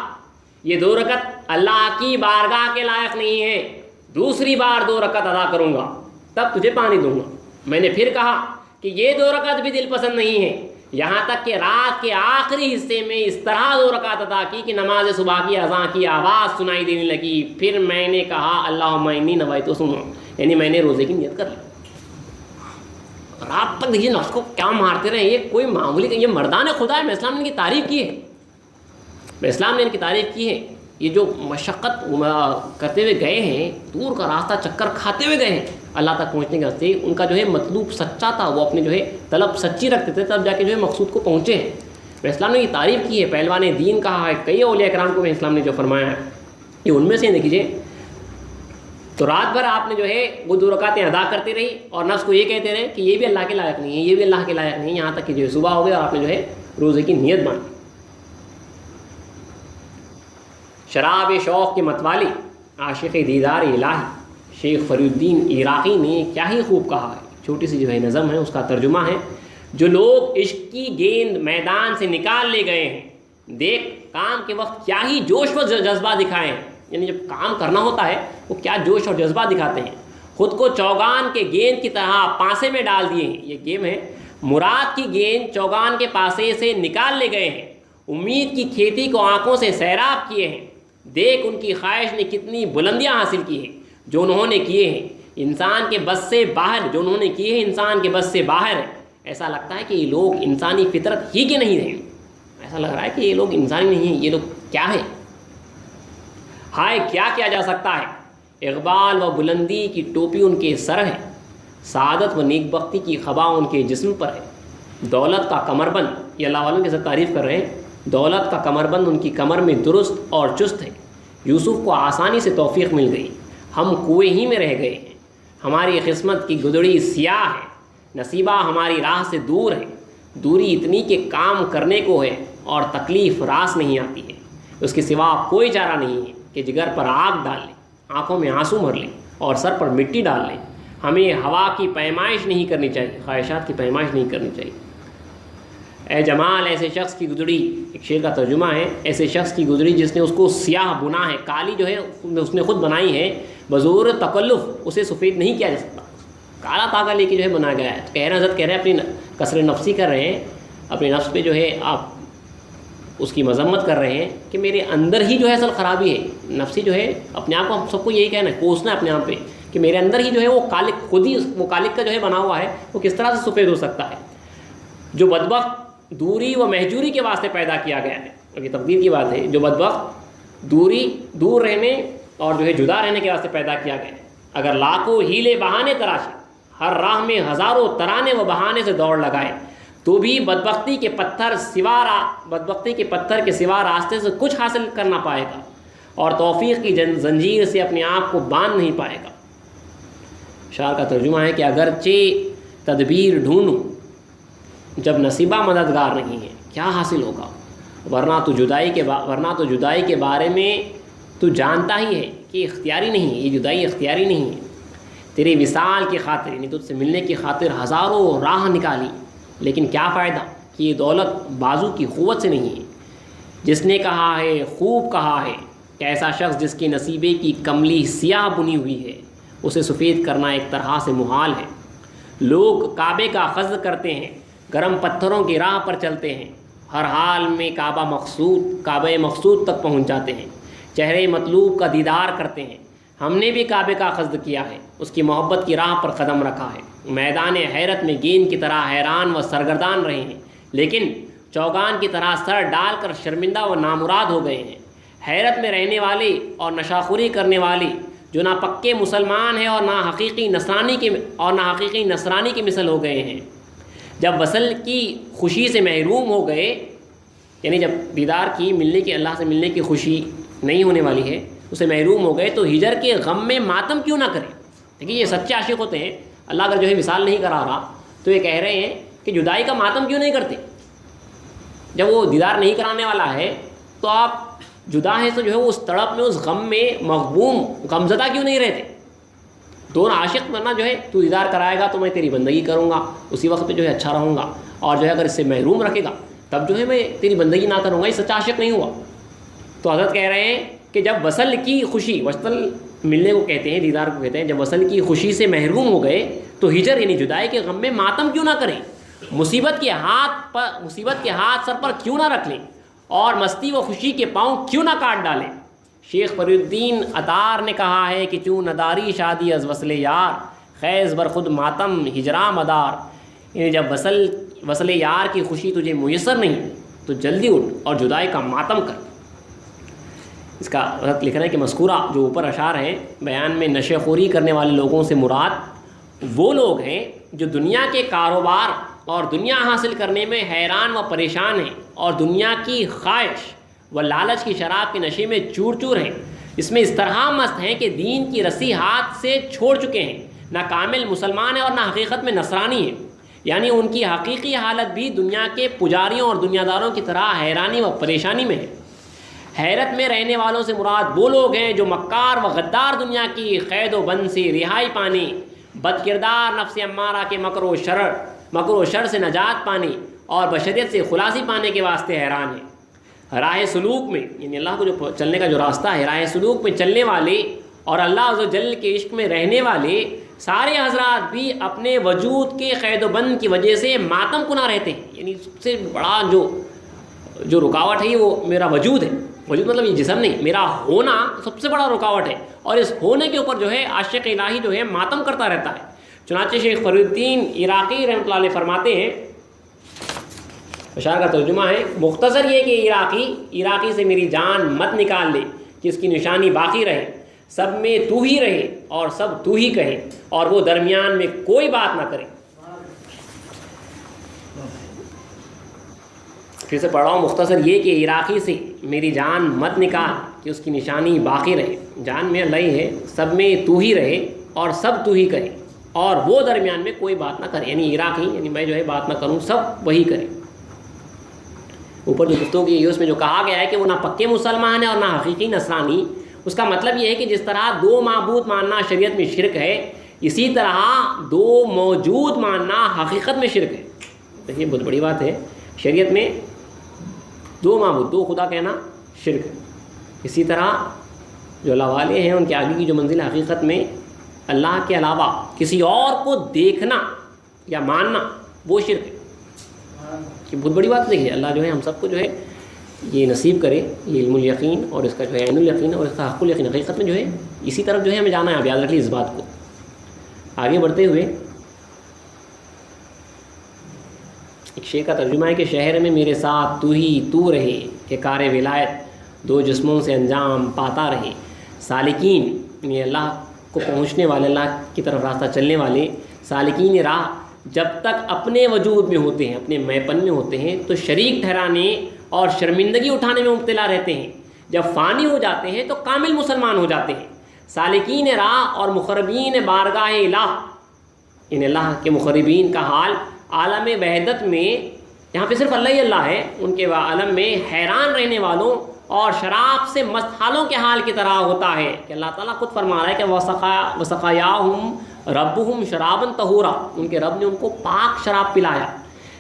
یہ 2 رکعت اللہ کی بارگاہ کے لائق نہیں ہے، دوسری بار 2 رکعت ادا کروں گا تب تجھے پانی دوں گا۔ میں نے پھر کہا کہ یہ 2 رکعت بھی دل پسند نہیں ہے، یہاں تک کہ رات کے آخری حصے میں اس طرح 2 رکعت ادا کی کہ نماز صبح کی اذان کی آواز سنائی دینے لگی۔ پھر میں نے کہا اللہم انی نویت صوم، یعنی میں نے روزے کی نیت کر لی۔ رات تک دیکھیے نفس کو کیا مارتے رہے، یہ کوئی معمولی، یہ مردان خدا ہے۔ میں اسلام نے ان کی تعریف کی ہے، اسلام نے ان کی تعریف کی ہے۔ یہ جو مشقت کرتے ہوئے گئے ہیں، دور کا راستہ چکر کھاتے ہوئے گئے ہیں اللہ تک پہنچنے کے راستے، ان کا جو ہے مطلوب سچا تھا، وہ اپنے جو ہے طلب سچی رکھتے تھے، تب جا کے جو ہے مقصود کو پہنچے ہیں۔ اسلام نے یہ تعریف کی ہے، پہلوان دین کہا ہے، کئی اولیاء کرام کو اسلام نے جو فرمایا ہے یہ ان میں سے دیکھ لیجیے۔ تو رات بھر آپ نے جو ہے وہ 2 رکعتیں ادا کرتے رہی اور نفس کو یہ کہتے رہے کہ یہ بھی اللہ کے لائق نہیں ہے، یہ بھی اللہ کے لائق نہیں ہے، یہاں تک کہ جو ہے صبح ہو گئی اور آپ نے جو ہے روزے کی نیت باندھی۔ شراب شوق کے متوالی عاشق دیدار الہی شیخ فرید الدین عراقی نے کیا ہی خوب کہا ہے، چھوٹی سی جو ہے نظم ہے، اس کا ترجمہ ہے، جو لوگ عشق کی گیند میدان سے نکال لے گئے ہیں، دیکھ کام کے وقت کیا ہی جوش و جذبہ دکھائے ہیں، یعنی جب کام کرنا ہوتا ہے وہ کیا جوش اور جذبہ دکھاتے ہیں، خود کو چوگان کے گیند کی طرح پاسے میں ڈال دیے ہیں۔ یہ گیم ہے، مراد کی گیند چوگان کے پاسے سے نکال لے گئے ہیں، امید کی کھیتی کو آنکھوں سے سیراب کیے ہیں، دیکھ ان کی خواہش نے کتنی بلندیاں حاصل کی ہیں جو انہوں نے کیے ہیں، انسان کے بس سے باہر، جو انہوں نے کیے ہیں انسان کے بس سے باہر ہے۔ ایسا لگتا ہے کہ یہ لوگ انسانی فطرت ہی کے نہیں ہیں، ایسا لگ رہا ہے کہ یہ لوگ انسانی نہیں ہیں، یہ لوگ کیا ہے؟ ہائے کیا کیا جا سکتا ہے، اقبال و بلندی کی ٹوپی ان کے سر ہے، سعادت و نیک بختی کی خبا ان کے جسم پر ہے، دولت کا کمر بند، یہ اللہ والوں کے ساتھ تعریف کر رہے ہیں، دولت کا کمر بند ان کی کمر میں درست اور چست ہے، یوسف کو آسانی سے توفیق مل گئی، ہم کنویں ہی میں رہ گئے ہیں، ہماری قسمت کی گدڑی سیاہ ہے، نصیبہ ہماری راہ سے دور ہے، دوری اتنی کہ کام کرنے کو ہے اور تکلیف راس نہیں آتی ہے، اس کے سوا کوئی چارہ نہیں ہے کہ جگر پر آگ ڈال لیں، آنکھوں میں آنسو بھر لیں اور سر پر مٹی ڈال لیں، ہمیں ہوا کی پیمائش نہیں کرنی چاہیے، خواہشات کی پیمائش نہیں کرنی چاہیے۔ اے جمال ایسے شخص کی گزری، ایک شعر کا ترجمہ ہے، ایسے شخص کی گزری جس نے اس کو سیاہ بنا ہے، کالی جو ہے اس نے خود بنائی ہے، بزور تکلف اسے سفید نہیں کیا جا سکتا، کالا تاغا لے کے جو ہے بنایا گیا ہے۔ کہہ رہے حضرت کہہ رہے ہیں، اپنی کسر نفسی کر رہے ہیں، اپنے نفس پہ جو ہے آپ اس کی مذمت کر رہے ہیں کہ میرے اندر ہی جو ہے اصل خرابی ہے، نفسی جو ہے اپنے آپ کو ہم سب کو یہی کہنا ہے، کوسنا ہے اپنے آپ پہ کہ میرے اندر ہی جو ہے وہ کالک، خود ہی وہ کالک کا جو ہے بنا ہوا ہے، وہ کس طرح سے سفید ہو سکتا ہے۔ جو بدبخت دوری و محجوری کے واسطے پیدا کیا گیا ہے. اور یہ تقدیر کی بات ہے. جو بدبخت دور رہنے اور جو ہے جدا رہنے کے واسطے پیدا کیا گیا ہے. اگر لاکھوں ہیلے بہانے تراشے، ہر راہ میں ہزاروں ترانے و بہانے سے دوڑ لگائے، تو بھی بدبختی کے پتھر کے سوا راستے سے کچھ حاصل کر نہ پائے گا، اور توفیق کی زنجیر سے اپنے آپ کو باندھ نہیں پائے گا. شعر کا ترجمہ ہے کہ اگرچہ تدبیر ڈھونڈوں، جب نصیبہ مددگار نہیں ہے کیا حاصل ہوگا؟ ورنہ تو جدائی کے بارے میں تو جانتا ہی ہے کہ اختیاری نہیں ہے، یہ جدائی اختیاری نہیں ہے. تیرے وصال کی خاطر، یعنی تجھ سے ملنے کی خاطر ہزاروں راہ نکالی، لیکن کیا فائدہ کہ یہ دولت بازو کی قوت سے نہیں ہے. جس نے کہا ہے، خوب کہا ہے، کہ ایسا شخص جس کے نصیبے کی کملی سیاہ بنی ہوئی ہے، اسے سفید کرنا ایک طرح سے محال ہے. لوگ کعبے کا قصد کرتے ہیں، گرم پتھروں کی راہ پر چلتے ہیں، ہر حال میں کعبہ مقصود تک پہنچ جاتے ہیں، چہرے مطلوب کا دیدار کرتے ہیں. ہم نے بھی کعبے کا قصد کیا ہے، اس کی محبت کی راہ پر قدم رکھا ہے، میدان حیرت میں گیند کی طرح حیران و سرگردان رہے ہیں، لیکن چوگان کی طرح سر ڈال کر شرمندہ و نامراد ہو گئے ہیں. حیرت میں رہنے والے اور نشاخوری کرنے والے جو نہ پکے مسلمان ہیں اور نہ حقیقی نصرانی کی مثل ہو گئے ہیں. جب وصل کی خوشی سے محروم ہو گئے، یعنی جب دیدار کی، ملنے کی، اللہ سے ملنے کی خوشی نہیں ہونے والی ہے، اسے محروم ہو گئے، تو ہجر کے غم میں ماتم کیوں نہ کریں. دیکھیے، یہ سچے عاشق ہوتے ہیں. اللہ اگر جو ہے وصال نہیں کرا رہا تو یہ کہہ رہے ہیں کہ جدائی کا ماتم کیوں نہیں کرتے. جب وہ دیدار نہیں کرانے والا ہے تو آپ جدا ہے تو جو ہے اس تڑپ میں، اس غم میں مغبوم، غمزدہ کیوں نہیں رہتے. دونوں عاشق بننا جو ہے، تو دیدار کرائے گا تو میں تیری بندگی کروں گا، اسی وقت پہ جو ہے اچھا رہوں گا، اور جو ہے اگر اس سے محروم رکھے گا تب جو ہے میں تیری بندگی نہ کروں گا. یہ سچا عاشق نہیں ہوا. تو حضرت کہہ رہے ہیں کہ جب وصل کی خوشی، وصل ملنے کو کہتے ہیں، دیدار کو کہتے ہیں، جب وصل کی خوشی سے محروم ہو گئے تو ہجر یعنی جدائی کے غم میں ماتم کیوں نہ کریں، مصیبت کے ہاتھ سر پر کیوں نہ رکھ لیں، اور مستی و خوشی کے پاؤں کیوں نہ کاٹ ڈالیں. شیخ فرید الدین عطار نے کہا ہے کہ چوں نداری شادی از وصل یار، خیز بر خود ماتم ہجراں مدار. یعنی جب وصل یار کی خوشی تجھے میسر نہیں تو جلدی اٹھ اور جدائی کا ماتم کر. اس کا غلط لکھ رہے ہیں کہ مذکورہ جو اوپر اشعار ہیں بیان میں نشے خوری کرنے والے لوگوں سے مراد وہ لوگ ہیں جو دنیا کے کاروبار اور دنیا حاصل کرنے میں حیران و پریشان ہیں، اور دنیا کی خواہش و لالچ کی شراب کے نشے میں چور چور ہیں. اس میں اس طرح مست ہیں کہ دین کی رسی ہاتھ سے چھوڑ چکے ہیں، نہ کامل مسلمان ہیں اور نہ حقیقت میں نصرانی ہیں. یعنی ان کی حقیقی حالت بھی دنیا کے پجاریوں اور دنیا داروں کی طرح حیرانی و پریشانی میں ہے. حیرت میں رہنے والوں سے مراد وہ لوگ ہیں جو مکار و غدار دنیا کی قید و بند سے رہائی پانے، بد کردار نفس امارہ کے مکر و شر سے نجات پانے اور بشریت سے خلاصی پانے کے واسطے حیران ہیں. راہ سلوک میں، یعنی اللہ کو جو چلنے کا جو راستہ ہے، راہ سلوک میں چلنے والے اور اللہ عز و جل کے عشق میں رہنے والے سارے حضرات بھی اپنے وجود کے قید و بند کی وجہ سے ماتم کنا رہتے ہیں. یعنی سب سے بڑا جو رکاوٹ ہے وہ میرا وجود ہے. وجود مطلب یہ جسم نہیں، میرا ہونا سب سے بڑا رکاوٹ ہے، اور اس ہونے کے اوپر جو ہے عاشق الہی جو ہے ماتم کرتا رہتا ہے. چنانچہ شیخ فرید الدین عراقی رحمۃ اللہ علیہ فرماتے ہیں، اشعار کا ترجمہ ہے، مختصر یہ کہ عراقی سے میری جان مت نکال لے کہ اس کی نشانی باقی رہے، سب میں تو ہی رہے اور سب تو ہی کہے، اور وہ درمیان میں کوئی بات نہ کرے. پھر سے پڑھ رہا ہوں، مختصر یہ کہ عراقی سے میری جان مت نکال کہ اس کی نشانی باقی رہے، جان میں اللہ ہی ہے، سب میں تو ہی رہے اور سب تو ہی کہے، اور وہ درمیان میں کوئی بات نہ کرے. یعنی عراقی، یعنی میں جو ہے بات نہ کروں، سب وہی کرے. اوپر جو گفتگو کی ہے اس میں جو کہا گیا ہے کہ وہ نہ پکے مسلمان ہیں اور نہ حقیقی نصرانی، اس کا مطلب یہ ہے کہ جس طرح دو معبود ماننا شریعت میں شرک ہے، اسی طرح دو موجود ماننا حقیقت میں شرک ہے. دیکھیے بہت بڑی بات ہے، شریعت میں دو معبود، دو خدا کہنا شرک ہے. اسی طرح جو اللہ والے ہیں ان کے آگے کی جو منزل حقیقت میں اللہ کے علاوہ کسی اور کو دیکھنا یا ماننا وہ شرک ہے. کہ بہت بڑی بات دیکھیے، اللہ جو ہے ہم سب کو جو ہے یہ نصیب کرے، یہ علم الیقین اور اس کا جو ہے عین الیقین اور اس کا حق الیقین. حقیقت میں جو ہے اسی طرف جو ہے ہمیں جانا ہے. آپ یاد رکھ لیے اس بات کو. آگے بڑھتے ہوئے ایک شعر کا ترجمہ ہے کہ شہر میں میرے ساتھ تو ہی تو رہے، کہ کار ولایت دو جسموں سے انجام پاتا رہے۔ سالکین یعنی اللہ کو پہنچنے والے، اللہ کی طرف راستہ چلنے والے، سالکین راہ جب تک اپنے وجود میں ہوتے ہیں، اپنے میپن میں ہوتے ہیں، تو شریک ٹھہرانے اور شرمندگی اٹھانے میں مبتلا رہتے ہیں۔ جب فانی ہو جاتے ہیں تو کامل مسلمان ہو جاتے ہیں۔ سالکین راہ اور مقربین بارگاہ الہ، ان اللہ کے مقربین کا حال عالم وحدت میں، یہاں پہ صرف اللہ ہی اللہ ہے، ان کے عالم میں حیران رہنے والوں اور شراب سے مست حالوں کے حال کی طرح ہوتا ہے کہ اللہ تعالیٰ خود فرما رہا ہے کہ وسقیاہم ربہم شرابا طہورا، ان کے رب نے ان کو پاک شراب پلایا۔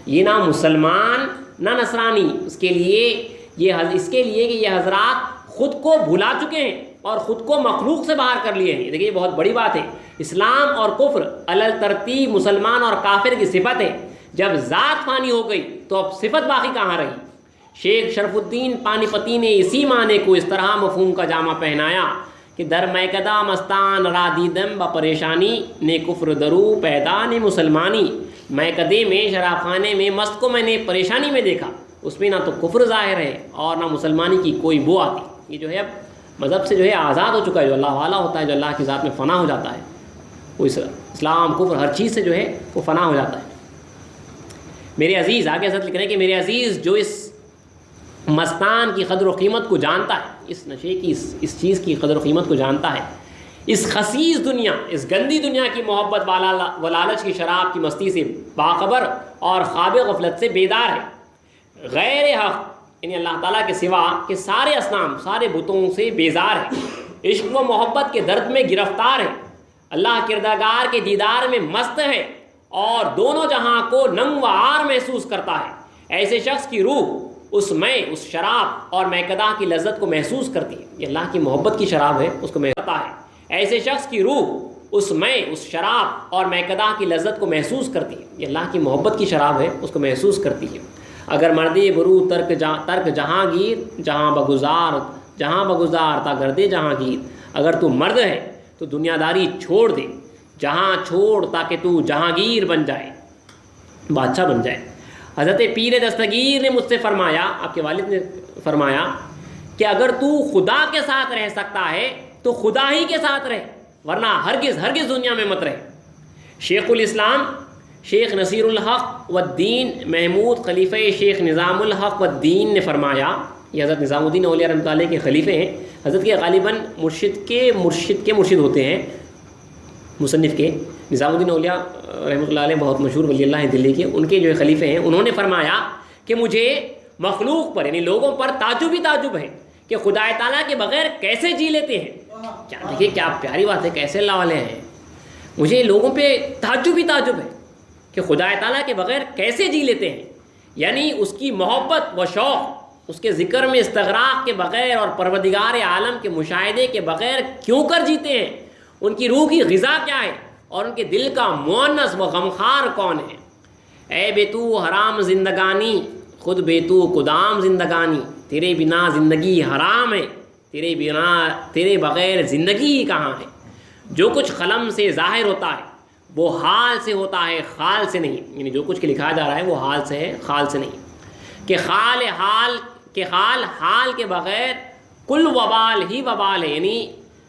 یہ نہ مسلمان نہ نصرانی، اس کے لیے کہ یہ حضرات خود کو بھلا چکے ہیں اور خود کو مخلوق سے باہر کر لیے ہیں۔ دیکھیے یہ بہت بڑی بات ہے۔ اسلام اور کفر علل ترتیب مسلمان اور کافر کی صفت ہے، جب ذات فانی ہو گئی تو اب صفت باقی کہاں رہی؟ شیخ شرف الدین پانی پتی نے اسی معنی کو اس طرح مفہوم کا جامہ پہنایا کہ در میکدہ مستان را دیدم با پریشانی، نے کفر درو پیدا نے مسلمانی۔ میکدے میں، شراب خانے میں مست کو میں نے پریشانی میں دیکھا، اس میں نہ تو کفر ظاہر ہے اور نہ مسلمانی کی کوئی بو آتی۔ یہ جو ہے اب مذہب سے جو ہے آزاد ہو چکا ہے، جو اللہ والا ہوتا ہے، جو اللہ کی ذات میں فنا ہو جاتا ہے، وہ اسلام کفر ہر چیز سے جو ہے وہ فنا ہو جاتا ہے۔ میرے عزیز، آگے حضرت لکھ رہے ہیں کہ میرے عزیز جو اس مستان کی قدر و قیمت کو جانتا ہے، اس نشے کی، اس چیز کی قدر و قیمت کو جانتا ہے، اس خسیس دنیا، اس گندی دنیا کی محبت و لالچ کی شراب کی مستی سے باخبر اور خواب غفلت سے بیدار ہے، غیر حق یعنی اللہ تعالیٰ کے سوا کے سارے اصنام، سارے بتوں سے بیزار ہے، عشق و محبت کے درد میں گرفتار ہے، اللہ کردگار کے دیدار میں مست ہے اور دونوں جہاں کو ننگ و عار محسوس کرتا ہے۔ ایسے شخص کی روح اس میں، اس شراب اور میکدہ کی لذت کو محسوس کرتی ہے۔ یہ اللہ کی محبت کی شراب ہے، اس کو محسوس ہے۔ ایسے شخص کی روح اس میں، اس شراب اور میکدہ کی لذت کو محسوس کرتی ہے۔ یہ اللہ کی محبت کی شراب ہے، اس کو محسوس کرتی ہے۔ اگر مردی برو ترک جہانگیر، جہاں بگزار تا گردے جہانگیر، اگر تو مرد ہے تو دنیا داری چھوڑ دے، جہاں چھوڑ تاکہ تو جہانگیر بن جائے، بادشاہ بن جائے۔ حضرت پیر دستگیر نے مجھ سے فرمایا، آپ کے والد نے فرمایا کہ اگر تو خدا کے ساتھ رہ سکتا ہے تو خدا ہی کے ساتھ رہ، ورنہ ہرگز دنیا میں مت رہ۔ شیخ الاسلام شیخ نصیر الحق والدین محمود خلیفہ شیخ نظام الحق والدین نے فرمایا، یہ حضرت نظام الدین اولیاء رحمۃ اللہ کے خلیفے ہیں، حضرت کے غالباً مرشد کے مرشد ہوتے ہیں، مصنف کے نظام الدین اولیاء رحمۃ اللہ علیہ بہت مشہور ولی اللہ ہیں دلی کے، ان کے جو خلیفے ہیں، انہوں نے فرمایا کہ مجھے مخلوق پر یعنی لوگوں پر تعجب ہے کہ خدا تعالیٰ کے بغیر کیسے جی لیتے ہیں۔ کیا دیکھیے کیا پیاری بات ہے، کیسے اللہ والے ہیں۔ مجھے لوگوں پہ تعجب ہے کہ خدا تعالیٰ کے بغیر کیسے جی لیتے ہیں، یعنی اس کی محبت و شوق، اس کے ذکر میں استغراق کے بغیر اور پروردگار عالم کے مشاہدے کے بغیر کیوں کر جیتے ہیں، ان کی روح کی غذا کیا ہے اور ان کے دل کا مؤنس و غمخوار کون ہے۔ اے بے تو حرام زندگانی، خود بے تو قدام زندگانی، تیرے بنا زندگی حرام ہے، تیرے بغیر زندگی ہی کہاں ہے۔ جو کچھ قلم سے ظاہر ہوتا ہے وہ حال سے ہوتا ہے، خال سے نہیں، یعنی جو کچھ کے لکھا جا رہا ہے وہ حال سے ہے، خال سے نہیں، کہ حال کے بغیر کل وبال ہی وبال ہے، یعنی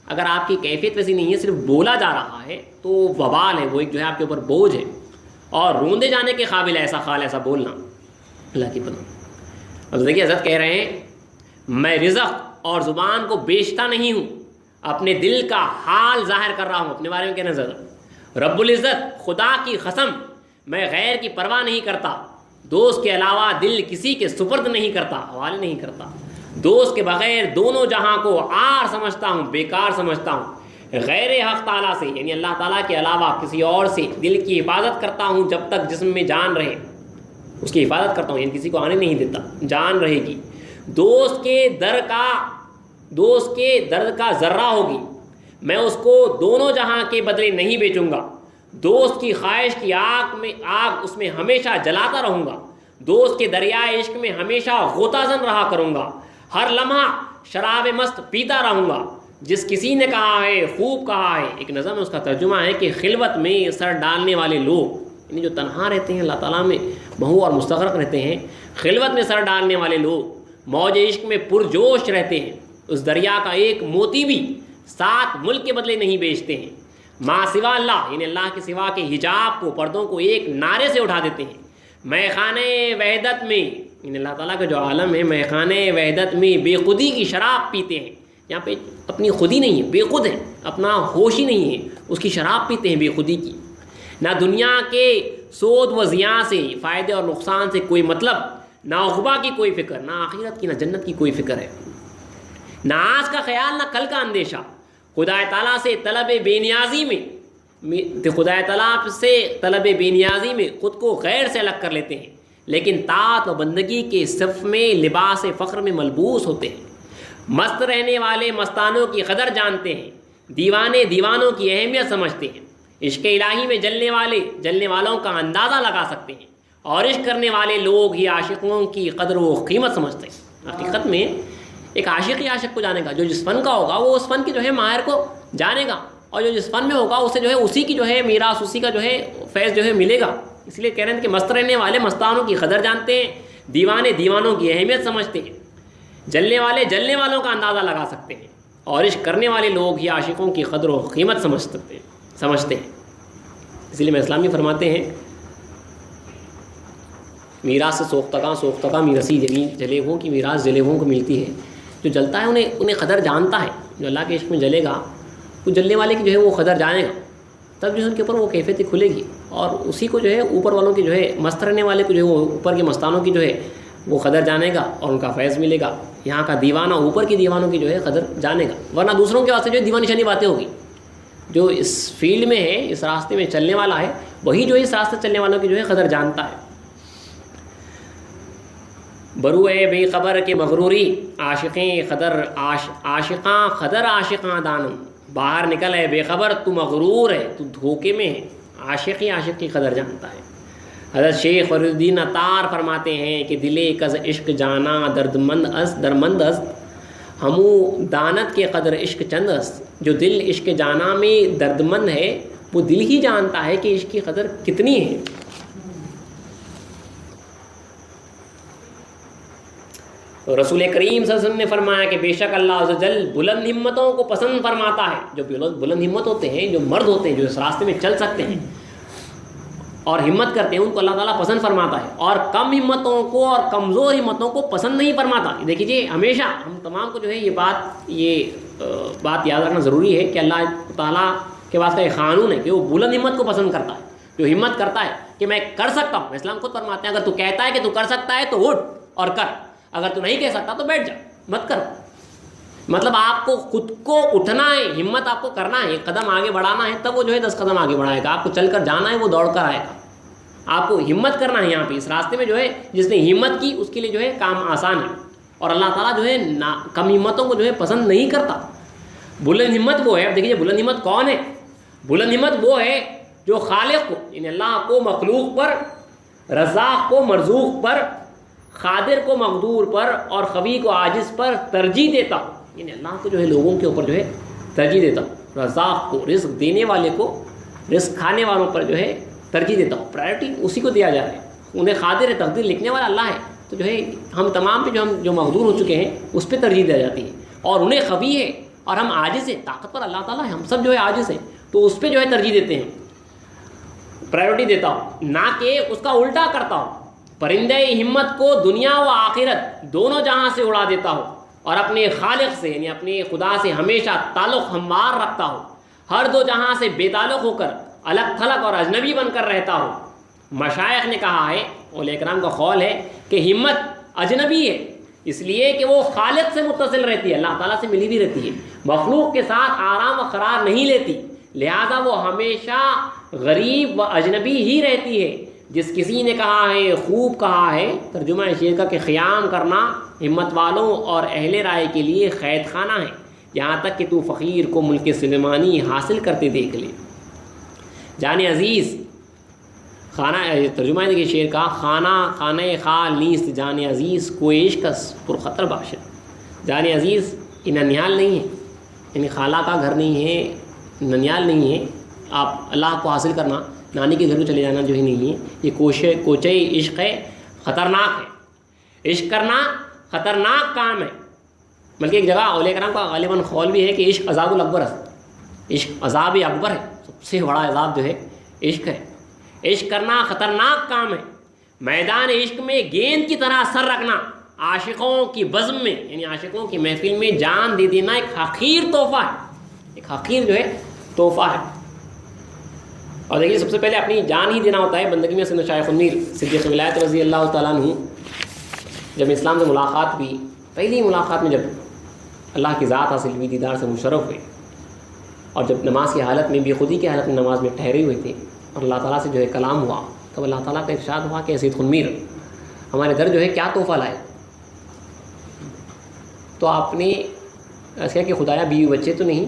اگر آپ کی کیفیت ویسی نہیں ہے، صرف بولا جا رہا ہے تو وبال ہے، وہ ایک جو ہے آپ کے اوپر بوجھ ہے اور روندے جانے کے قابل ہے ایسا خال، ایسا بولنا اللہ کی پناہ۔ اب دیکھیے حضرت کہہ رہے ہیں میں رزق اور زبان کو بیچتا نہیں ہوں، اپنے دل کا حال ظاہر کر رہا ہوں، اپنے بارے میں کیا نظر۔ رب العزت خدا کی قسم میں غیر کی پرواہ نہیں کرتا، دوست کے علاوہ دل کسی کے سپرد نہیں کرتا، حوالے نہیں کرتا، دوست کے بغیر دونوں جہاں کو عار سمجھتا ہوں، بیکار سمجھتا ہوں، غیر حق تعالیٰ سے یعنی اللہ تعالیٰ کے علاوہ کسی اور سے دل کی حفاظت کرتا ہوں جب تک جسم میں جان رہے، اس کی حفاظت کرتا ہوں، یعنی کسی کو آنے نہیں دیتا، جان رہے گی، دوست کے درد کا ذرہ ہوگی، میں اس کو دونوں جہاں کے بدلے نہیں بیچوں گا، دوست کی خواہش کی آگ اس میں ہمیشہ جلاتا رہوں گا، دوست کے دریائے عشق میں ہمیشہ غوطہ زن رہا کروں گا، ہر لمحہ شراب مست پیتا رہوں گا۔ جس کسی نے کہا ہے خوب کہا ہے، ایک نظم ہے اس کا ترجمہ ہے کہ خلوت میں سر ڈالنے والے لوگ یعنی جو تنہا رہتے ہیں اللہ تعالیٰ میں بہو اور مستغرق رہتے ہیں۔ خلوت میں سر ڈالنے والے لوگ موج عشق میں پرجوش رہتے ہیں، اس دریا کا ایک موتی بھی 7 ملک کے بدلے نہیں بیچتے ہیں۔ ما سوا اللہ، یعنی اللہ کے سوا کے حجاب کو، پردوں کو ایک نعرے سے اٹھا دیتے ہیں۔ میخانے وحدت میں، یعنی اللہ تعالیٰ کا جو عالم ہے، میخانے وحدت میں بے خودی کی شراب پیتے ہیں۔ یہاں پہ اپنی خودی نہیں ہے، بے خود ہے، اپنا ہوش ہی نہیں ہے، اس کی شراب پیتے ہیں بے خودی کی۔ نہ دنیا کے سود و زیاں سے، فائدے اور نقصان سے کوئی مطلب، نہ عقبہ کی کوئی فکر، نہ آخرت کی، نہ جنت کی کوئی فکر ہے، نہ آج کا خیال، نہ کل کا اندیشہ۔ خدا تعالیٰ سے طلب بے نیازی میں، خدا تعالیٰ سے طلب بے نیازی میں خود کو غیر سے الگ کر لیتے ہیں، لیکن طاعت و بندگی کے صف میں لباس فخر میں ملبوس ہوتے ہیں۔ مست رہنے والے مستانوں کی قدر جانتے ہیں، دیوانے دیوانوں کی اہمیت سمجھتے ہیں۔ عشق الہی میں جلنے والوں کا اندازہ لگا سکتے ہیں، اور عشق کرنے والے لوگ ہی عاشقوں کی قدر و قیمت سمجھتے ہیں۔ حقیقت میں ایک عاشق ہی عاشق کو جانے گا، جو جس فن کا ہوگا وہ اس فن کی جو ہے ماہر کو جانے گا، اور جو جس فن میں ہوگا اسے جو ہے اسی کی جو ہے میراث، اسی کا جو ہے فیض جو ہے ملے گا۔ اس لیے کہہ رہے ہیں کہ مست رہنے والے مستانوں کی قدر جانتے ہیں، دیوانے دیوانوں کی اہمیت سمجھتے ہیں، جلنے والے جلنے والوں کا اندازہ لگا سکتے ہیں، اور عشق کرنے والے لوگ ہی عاشقوں کی قدر و قیمت سمجھتے ہیں۔ اسی لیے میں اسلامی فرماتے ہیں میراث سے سوختگاں میرسی، یعنی جلے ہووں کی میراث جلے ہووں کو ملتی ہے۔ جو جلتا ہے انہیں قدر جانتا ہے، جو اللہ کے عشق میں جلے گا وہ جلنے والے کی جو ہے وہ قدر جانے گا، تب جو ہے ان کے اوپر وہ کیفیت کھلے گی، اور اسی کو جو ہے اوپر والوں کی جو ہے مست رہنے والے کو جو ہے وہ اوپر کے مستانوں کی جو ہے وہ قدر جانے گا اور ان کا فیض ملے گا۔ یہاں کا دیوانہ اوپر کے دیوانوں کی جو ہے قدر جانے گا، ورنہ دوسروں کے واسطے جو ہے دیوانی شانی باتیں ہوگی۔ جو اس فیلڈ میں ہے، اس راستے میں چلنے والا ہے، وہی جو اس راستے چلنے والوں کی جو ہے قدر جانتا ہے۔ بروئے بے خبر کے مغروری، عاشقاں قدر عاشقاں دانم۔ باہر نکل ہے بے خبر، تو مغرور ہے، تو دھوکے میں ہے، عاشق ہی عاشق کی قدر جانتا ہے۔ حضرت شیخ فرید الدین عطار فرماتے ہیں کہ دلے کز عشق جانا درمند است، ہمو دانت کے قدر عشق چند است۔ جو دل عشق جانا میں دردمند ہے، وہ دل ہی جانتا ہے کہ عشق کی قدر کتنی ہے۔ رسول کریم صلی اللہ علیہ وسلم نے فرمایا کہ بے شک اللہ عز و جل بلند ہمتوں کو پسند فرماتا ہے۔ جو بلند ہمت ہوتے ہیں، جو مرد ہوتے ہیں، جو اس راستے میں چل سکتے ہیں اور ہمت کرتے ہیں، ان کو اللہ تعالیٰ پسند فرماتا ہے، اور کم ہمتوں کو اور کمزور ہمتوں کو پسند نہیں فرماتا۔ دیکھیے ہمیشہ ہم تمام کو جو ہے یہ بات یاد رکھنا ضروری ہے کہ اللہ تعالیٰ کے واسطے ایک قانون ہے کہ وہ بلند ہمت کو پسند کرتا ہے۔ جو ہمت کرتا ہے کہ میں کر سکتا ہوں، اسلام خود فرماتے ہیں اگر تو کہتا ہے کہ تو کر سکتا ہے تو اٹھ اور کر، اگر تو نہیں کہہ سکتا تو بیٹھ جا، مت کر۔ مطلب آپ کو خود کو اٹھنا ہے، ہمت آپ کو کرنا ہے، ایک قدم آگے بڑھانا ہے، تب وہ جو ہے 10 قدم آگے بڑھائے گا۔ آپ کو چل کر جانا ہے، وہ دوڑ کر آئے گا۔ آپ کو ہمت کرنا ہے، یہاں پہ اس راستے میں جو ہے جس نے ہمت کی اس کے لیے جو ہے کام آسان ہے، اور اللہ تعالیٰ جو ہے کم ہمتوں کو جو ہے پسند نہیں کرتا۔ بلند ہمت وہ ہے، اب دیکھیے بلند ہمت کون ہے؟ بلند ہمت وہ ہے جو خالق کو، یعنی اللہ کو مخلوق پر، رزاق کو مرزوق پر، قادر کو مقدور پر، اور قوی کو عاجز پر ترجیح دیتا ہوں۔ یعنی اللہ کو جو ہے لوگوں کے اوپر جو ہے ترجیح دیتا ہوں، رزاق کو، رزق دینے والے کو رزق کھانے والوں پر جو ہے ترجیح دیتا ہوں، پرائرٹی اسی کو دیا جا رہا ہے۔ انہیں قادر ہے، تقدیر لکھنے والا اللہ ہے، تو جو ہے ہم تمام پہ جو مقدور ہو چکے ہیں اس پہ ترجیح دی جاتی ہے، اور انہیں قوی ہے اور ہم عاجز ہیں، طاقتور اللہ تعالیٰ ہے، ہم سب جو ہے عاجز ہیں، تو اس پہ جو ہے ترجیح دیتے ہیں، پرائرٹی دیتا ہوں، نہ کہ اس کا الٹا کرتا ہوں۔ پرندے ہمت کو دنیا و آخرت دونوں جہاں سے اڑا دیتا ہوں، اور اپنے خالق سے یعنی اپنے خدا سے ہمیشہ تعلق ہموار رکھتا ہوں، ہر دو جہاں سے بے تعلق ہو کر الگ تھلگ اور اجنبی بن کر رہتا ہوں۔ مشائخ نے کہا ہے، اولیاء کرام کا قول ہے کہ ہمت اجنبی ہے، اس لیے کہ وہ خالق سے متصل رہتی ہے، اللہ تعالیٰ سے ملی بھی رہتی ہے، مخلوق کے ساتھ آرام و قرار نہیں لیتی، لہذا وہ ہمیشہ غریب و اجنبی ہی رہتی ہے۔ جس کسی نے کہا ہے، خوب کہا ہے، ترجمہ شعر کا کہ قیام کرنا ہمت والوں اور اہل رائے کے لیے قید خانہ ہے، یہاں تک کہ تو فقیر کو ملک سلیمانی حاصل کرتے دیکھ لے۔ جان عزیز خانہ، ترجمہ ہے کہ شعر کا، خانہ خال نیست جان عزیز کو عشقس پرخطر باشد۔ جان عزیز یہ ننیال نہیں ہے، یعنی خالہ کا گھر نہیں ہے، ننیال نہیں ہے۔ آپ اللہ کو حاصل کرنا نانی کے گھر کو چلے جانا جو ہی نہیں ہے، یہ کوچے عشق ہے، خطرناک ہے۔ عشق کرنا خطرناک کام ہے، بلکہ ایک جگہ اولیاء کرام کا غالباً قول بھی ہے کہ عشق عذاب الاکبر ہے، عشق عذاب اکبر ہے، سب سے بڑا عذاب جو ہے عشق ہے۔ عشق کرنا خطرناک کام ہے، میدان عشق میں گیند کی طرح سر رکھنا، عاشقوں کی بزم میں یعنی عاشقوں کی محفل میں جان دے دینا ایک حقیر تحفہ ہے، ایک حقیر جو ہے تحفہ ہے۔ اور دیکھیے سب سے پہلے اپنی جان ہی دینا ہوتا ہے بندگی میں۔ سیدنا شیخ النیر صدیق ولایت رضی اللہ تعالیٰ عنہ جب اسلام سے ملاقات ہوئی، پہلی ملاقات میں جب اللہ کی ذات حاصل ہوئی، دیدار سے مشرف ہوئے، اور جب نماز کی حالت میں بے خودی کی حالت میں نماز میں ٹھہرے ہوئے تھے اور اللہ تعالیٰ سے جو ہے کلام ہوا، تب اللہ تعالیٰ کا ارشاد ہوا کہ سید خنمیر ہمارے گھر جو ہے کیا تحفہ لائے؟ تو آپ نے ایسا کہ خدایا بیوی بچے تو نہیں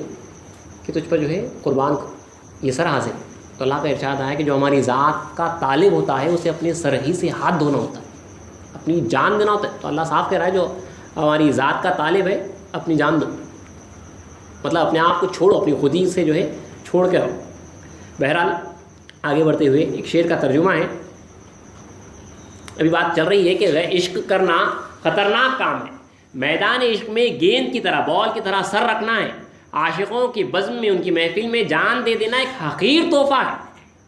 کہ تجھ پر جو ہے قربان یہ سر حاضر؟ تو اللہ کا ارشاد آیا کہ جو ہماری ذات کا طالب ہوتا ہے اسے اپنے سر ہی سے ہاتھ دھونا ہوتا ہے، اپنی جان دینا ہوتا ہے۔ تو اللہ صاف کہہ رہا ہے جو ہماری ذات کا طالب ہے اپنی جان دو، مطلب اپنے آپ کو چھوڑو، اپنی خودی سے جو ہے چھوڑ کے رہو۔ بہرحال آگے بڑھتے ہوئے ایک شعر کا ترجمہ ہے، ابھی بات چل رہی ہے کہ عشق کرنا خطرناک کام ہے، میدان عشق میں گیند کی طرح بال کی طرح سر رکھنا ہے، عاشقوں کی بزم میں ان کی محفل میں جان دے دینا ایک حقیر تحفہ ہے۔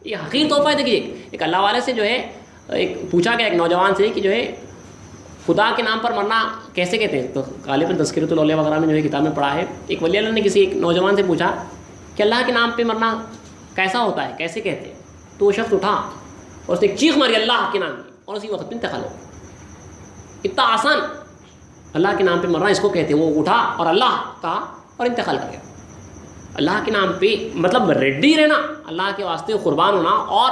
یہ حقیر تحفہ ہے۔ دیکھیے ایک اللہ والے سے جو ہے ایک پوچھا گیا ایک نوجوان سے کہ جو ہے خدا کے نام پر مرنا کیسے کہتے ہیں؟ تو غالباً تذکرۃ الاولیاء وغیرہ میں جو ہے کتاب میں پڑھا ہے، ایک ولی اللہ نے کسی ایک نوجوان سے پوچھا کہ اللہ کے نام پہ مرنا کیسا ہوتا ہے، کیسے کہتے ہیں؟ تو وہ شخص اٹھا اور اس نے ایک چیخ ماری اللہ کے نام کی، اور اسی وقت پہ انتقال ہو۔ اتنا آسان اللہ کے نام پہ مرنا اس کو کہتے ہیں۔ وہ اٹھا اور اللہ کہا اور انتقال کر گیا۔ اللہ کے نام پہ مطلب ریڈی رہنا، اللہ کے واسطے قربان ہونا، اور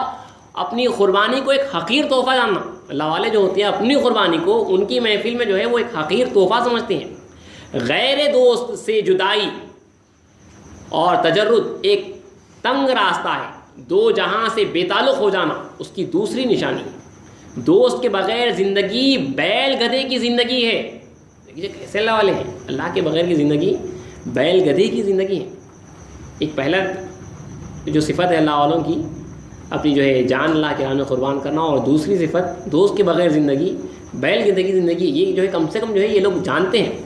اپنی قربانی کو ایک حقیر تحفہ جاننا۔ اللہ والے جو ہوتے ہیں اپنی قربانی کو ان کی محفل میں جو ہے وہ ایک حقیر تحفہ سمجھتے ہیں۔ غیر دوست سے جدائی اور تجرد ایک تنگ راستہ ہے، دو جہاں سے بے تعلق ہو جانا اس کی دوسری نشانی ہے۔ دوست کے بغیر زندگی بیل گدھے کی زندگی ہے۔ دیکھیے کیسے اللہ والے ہیں، اللہ کے بغیر کی زندگی بیل گدھے کی زندگی ہے۔ ایک پہلا جو صفت ہے اللہ والوں کی اپنی جو ہے جان اللہ کے راہ میں قربان کرنا، اور دوسری صفت دوست کے بغیر زندگی بیل گدھے کی زندگی، یہ جو ہے کم سے کم جو ہے یہ لوگ جانتے ہیں۔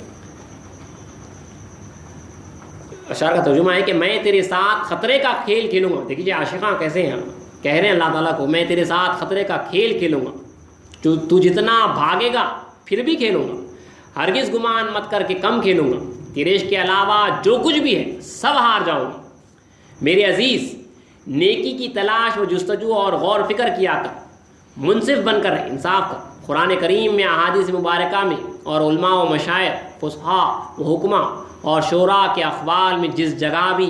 اشعار کا ترجمہ ہے کہ میں تیرے ساتھ خطرے کا کھیل کھیلوں گا۔ دیکھیے عاشقاں کیسے ہیں، کہہ رہے ہیں اللہ تعالیٰ کو میں تیرے ساتھ خطرے کا کھیل کھیلوں گا، تو جتنا بھاگے گا پھر بھی کھیلوں گا، ہرگز گمان مت کر کے کم کھیلوں گا، تیرے عشق کے علاوہ جو کچھ بھی ہے سب ہار جاؤں گا۔ میرے عزیز نیکی کی تلاش و جستجو اور غور فکر کیا کر، منصف بن کر انصاف کر۔ قرآن کریم میں احادیث مبارکہ میں اور علماء و مشائخ فصحاء و حکماء اور شعراء کے اقوال میں جس جگہ بھی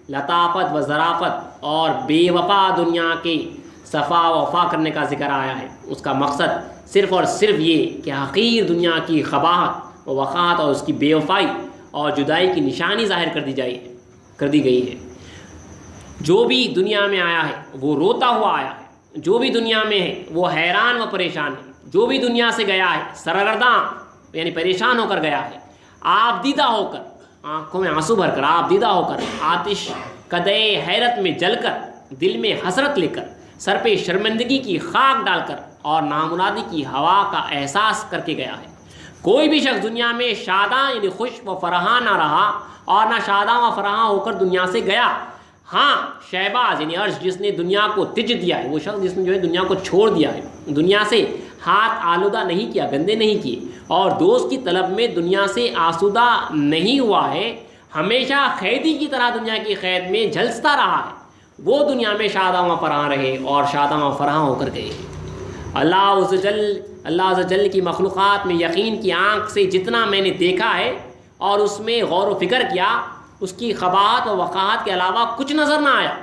لطافت و ظرافت اور بے وفا دنیا کے صفا و وفا کرنے کا ذکر آیا ہے، اس کا مقصد صرف اور صرف یہ کہ حقیر دنیا کی قباحت و وقاحت اور اس کی بے وفائی اور جدائی کی نشانی ظاہر کر دی گئی ہے۔ جو بھی دنیا میں آیا ہے وہ روتا ہوا آیا ہے، جو بھی دنیا میں ہے وہ حیران و پریشان ہے، جو بھی دنیا سے گیا ہے سرگرداں یعنی پریشان ہو کر گیا ہے، آپ دیدہ ہو کر، آنکھوں میں آنسو بھر کر، آپ دیدہ ہو کر، آتش قدے حیرت میں جل کر، دل میں حسرت لے کر، سر پہ شرمندگی کی خاک ڈال کر اور نامرادی کی ہوا کا احساس کر کے گیا ہے۔ کوئی بھی شخص دنیا میں شاداں یعنی خوش و فرحاں نہ رہا اور نہ شاداں و فرحاں ہو کر دنیا سے گیا۔ ہاں شہباز یعنی عرش جس نے دنیا کو تج دیا ہے، وہ شخص جس نے جو ہے دنیا کو چھوڑ دیا ہے، دنیا سے ہاتھ آلودہ نہیں کیا، گندے نہیں کیے، اور دوست کی طلب میں دنیا سے آسودہ نہیں ہوا ہے، ہمیشہ قیدی کی طرح دنیا کی قید میں جھلستا رہا ہے، وہ دنیا میں شاداں و فرحاں رہے اور شاداں و فرحاں ہو کر گئے۔ اللہ عز و جل کی مخلوقات میں یقین کی آنکھ سے جتنا میں نے دیکھا ہے اور اس میں غور و فکر کیا، اس کی قباحت و وقاحت کے علاوہ کچھ نظر نہ آیا۔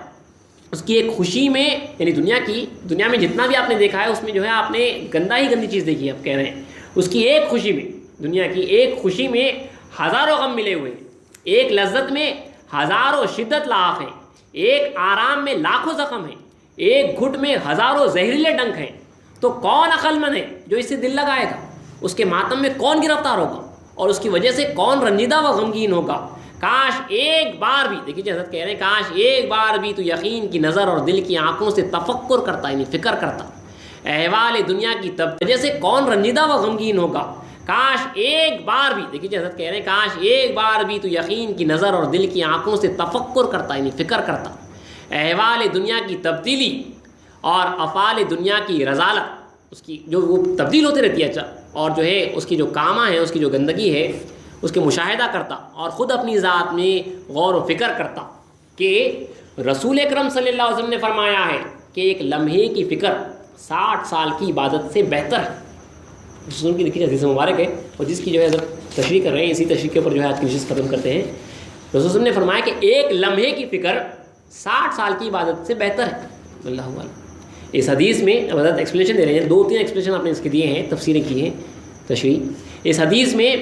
اس کی ایک خوشی میں یعنی دنیا میں جتنا بھی آپ نے دیکھا ہے اس میں جو ہے آپ نے گندی چیز دیکھی ہے، آپ کہہ رہے ہیں، اس کی ایک خوشی میں، دنیا کی ایک خوشی میں ہزاروں غم ملے ہوئے ہیں، ایک لذت میں ہزاروں شدت لاحق ہیں، ایک آرام میں لاکھوں زخم ہیں، ایک گھٹ میں ہزاروں زہریلے ڈنک ہیں۔ تو کون عقل مند ہے جو اس سے دل لگائے گا؟ اس کے ماتم میں کون گرفتار ہوگا اور اس کی وجہ سے کون رنجیدہ و غمگین ہوگا؟ کاش ایک بار بھی، دیکھیے حضرت کہہ رہے ہیں کاش ایک بار بھی تو یقین کی نظر اور دل کی آنکھوں سے تفکر کرتا، یعنی فکر کرتا، احوال دنیا کی وجہ سے کون رنجیدہ و غمگین ہوگا، کاش ایک بار بھی، دیکھیے حضرت کہہ رہے ہیں کاش ایک بار بھی تو یقین کی نظر اور دل کی آنکھوں سے تفکر کرتا، یعنی فکر کرتا، احوال دنیا کی تبدیلی اور افعال دنیا کی رذالت، اس کی جو وہ تبدیل ہوتی رہتی ہے، اچھا، اور جو ہے اس کی جو کامہ ہے، اس کی جو گندگی ہے، اس کے مشاہدہ کرتا اور خود اپنی ذات میں غور و فکر کرتا کہ رسول اکرم صلی اللہ علیہ وسلم نے فرمایا ہے کہ ایک لمحے کی فکر 60 سال کی عبادت سے بہتر ہے۔ رسول کی دیکھیے حدیث مبارک ہے، اور جس کی جو ہے حضرت تشریح کر رہے ہیں، اسی تشریح کے اوپر جو ہے آج کی نشست ختم کرتے ہیں۔ رسول صلی اللہ علیہ وسلم نے فرمایا کہ ایک لمحے کی فکر 60 سال کی عبادت سے بہتر ہے۔ اللہ علیہ اس حدیث میں حضرت ایکسپلینیشن دے رہے ہیں، 2-3 ایکسپلینیشن آپ نے اس کے دیے ہیں، تفسیریں کی ہیں، تشریح۔ اس حدیث میں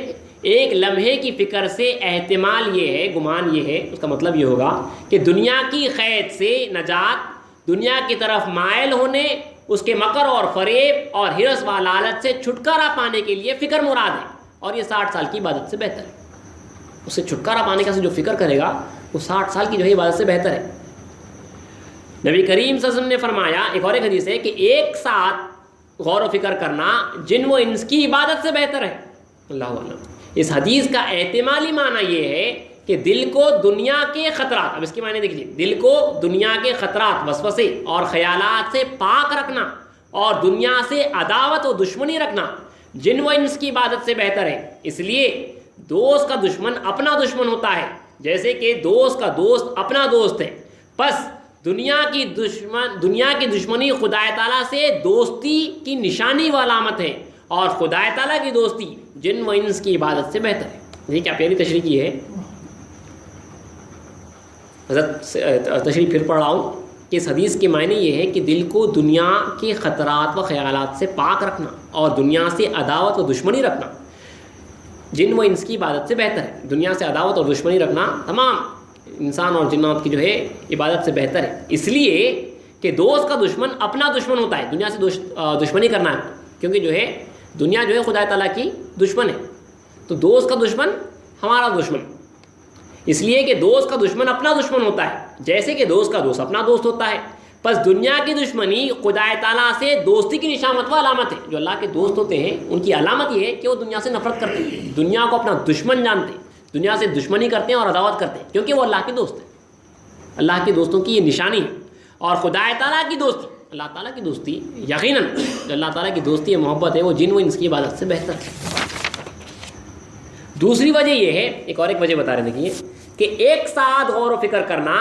ایک لمحے کی فکر سے احتمال یہ ہے، گمان یہ ہے، اس کا مطلب یہ ہوگا کہ دنیا کی قید سے نجات، دنیا کی طرف مائل ہونے، اس کے مکر اور فریب اور حرص و لالچ سے چھٹکارا پانے کے لیے فکر مراد ہے، اور یہ 60 سال کی عبادت سے بہتر ہے۔ اس سے چھٹکارا پانے کا جو فکر کرے گا وہ 60 سال کی جو ہے عبادت سے بہتر ہے۔ نبی کریم صلی اللہ علیہ وسلم نے فرمایا، ایک اور ایک حدیث ہے، کہ ایک ساتھ غور و فکر کرنا جن و انس کی عبادت سے بہتر ہے۔ اللہ علیہ اس حدیث کا احتمالی معنی یہ ہے کہ دل کو دنیا کے خطرات، اب اس کے معنی دیکھیے، دل کو دنیا کے خطرات، وسوسے اور خیالات سے پاک رکھنا اور دنیا سے عداوت و دشمنی رکھنا جن و انس کی عبادت سے بہتر ہے۔ اس لیے دوست کا دشمن اپنا دشمن ہوتا ہے، جیسے کہ دوست کا دوست اپنا دوست ہے۔ پس دنیا کی دشمنی خدا تعالیٰ سے دوستی کی نشانی و علامت ہے، اور خدا تعالیٰ کی دوستی جن و انس کی عبادت سے بہتر ہے۔ یہ کیا پیاری تشریح کی ہے حضرت، تشریح پھر پڑھ رہا ہوں کہ اس حدیث کے معنی یہ ہے کہ دل کو دنیا کے خطرات و خیالات سے پاک رکھنا اور دنیا سے عداوت و دشمنی رکھنا جن و انس کی عبادت سے بہتر ہے۔ دنیا سے عداوت اور دشمنی رکھنا تمام انسان اور جنات کی جو ہے عبادت سے بہتر ہے، اس لیے کہ دوست کا دشمن اپنا دشمن ہوتا ہے، دنیا سے دشمنی کرنا ہے، کیونکہ جو ہے دنیا جو ہے خدا تعالیٰ کی دشمن ہے، تو دوست کا دشمن ہمارا دشمن، اس لیے کہ دوست کا دشمن اپنا دشمن ہوتا ہے، جیسے کہ دوست کا دوست اپنا دوست ہوتا ہے۔ پس دنیا کی دشمنی خدا تعالیٰ سے دوستی کی نشانت و علامت ہے۔ جو اللہ کے دوست ہوتے ہیں ان کی علامت یہ ہے کہ وہ دنیا سے نفرت کرتے ہیں، دنیا کو اپنا دشمن جانتے ہیں، دنیا سے دشمنی کرتے ہیں اور عداوت کرتے ہیں، کیونکہ وہ اللہ کے دوست ہیں۔ اللہ کے دوستوں کی یہ نشانی ہے۔ اور خدا تعالیٰ کی دوستی، اللہ تعالیٰ کی دوستی، یقیناً جو اللہ تعالیٰ کی دوستی ہے، محبت ہے، وہ جن و انس کی عبادت سے بہتر ہے۔ دوسری وجہ یہ ہے، ایک اور ایک وجہ بتا رہے دیکھیے، کہ ایک ساتھ غور و فکر کرنا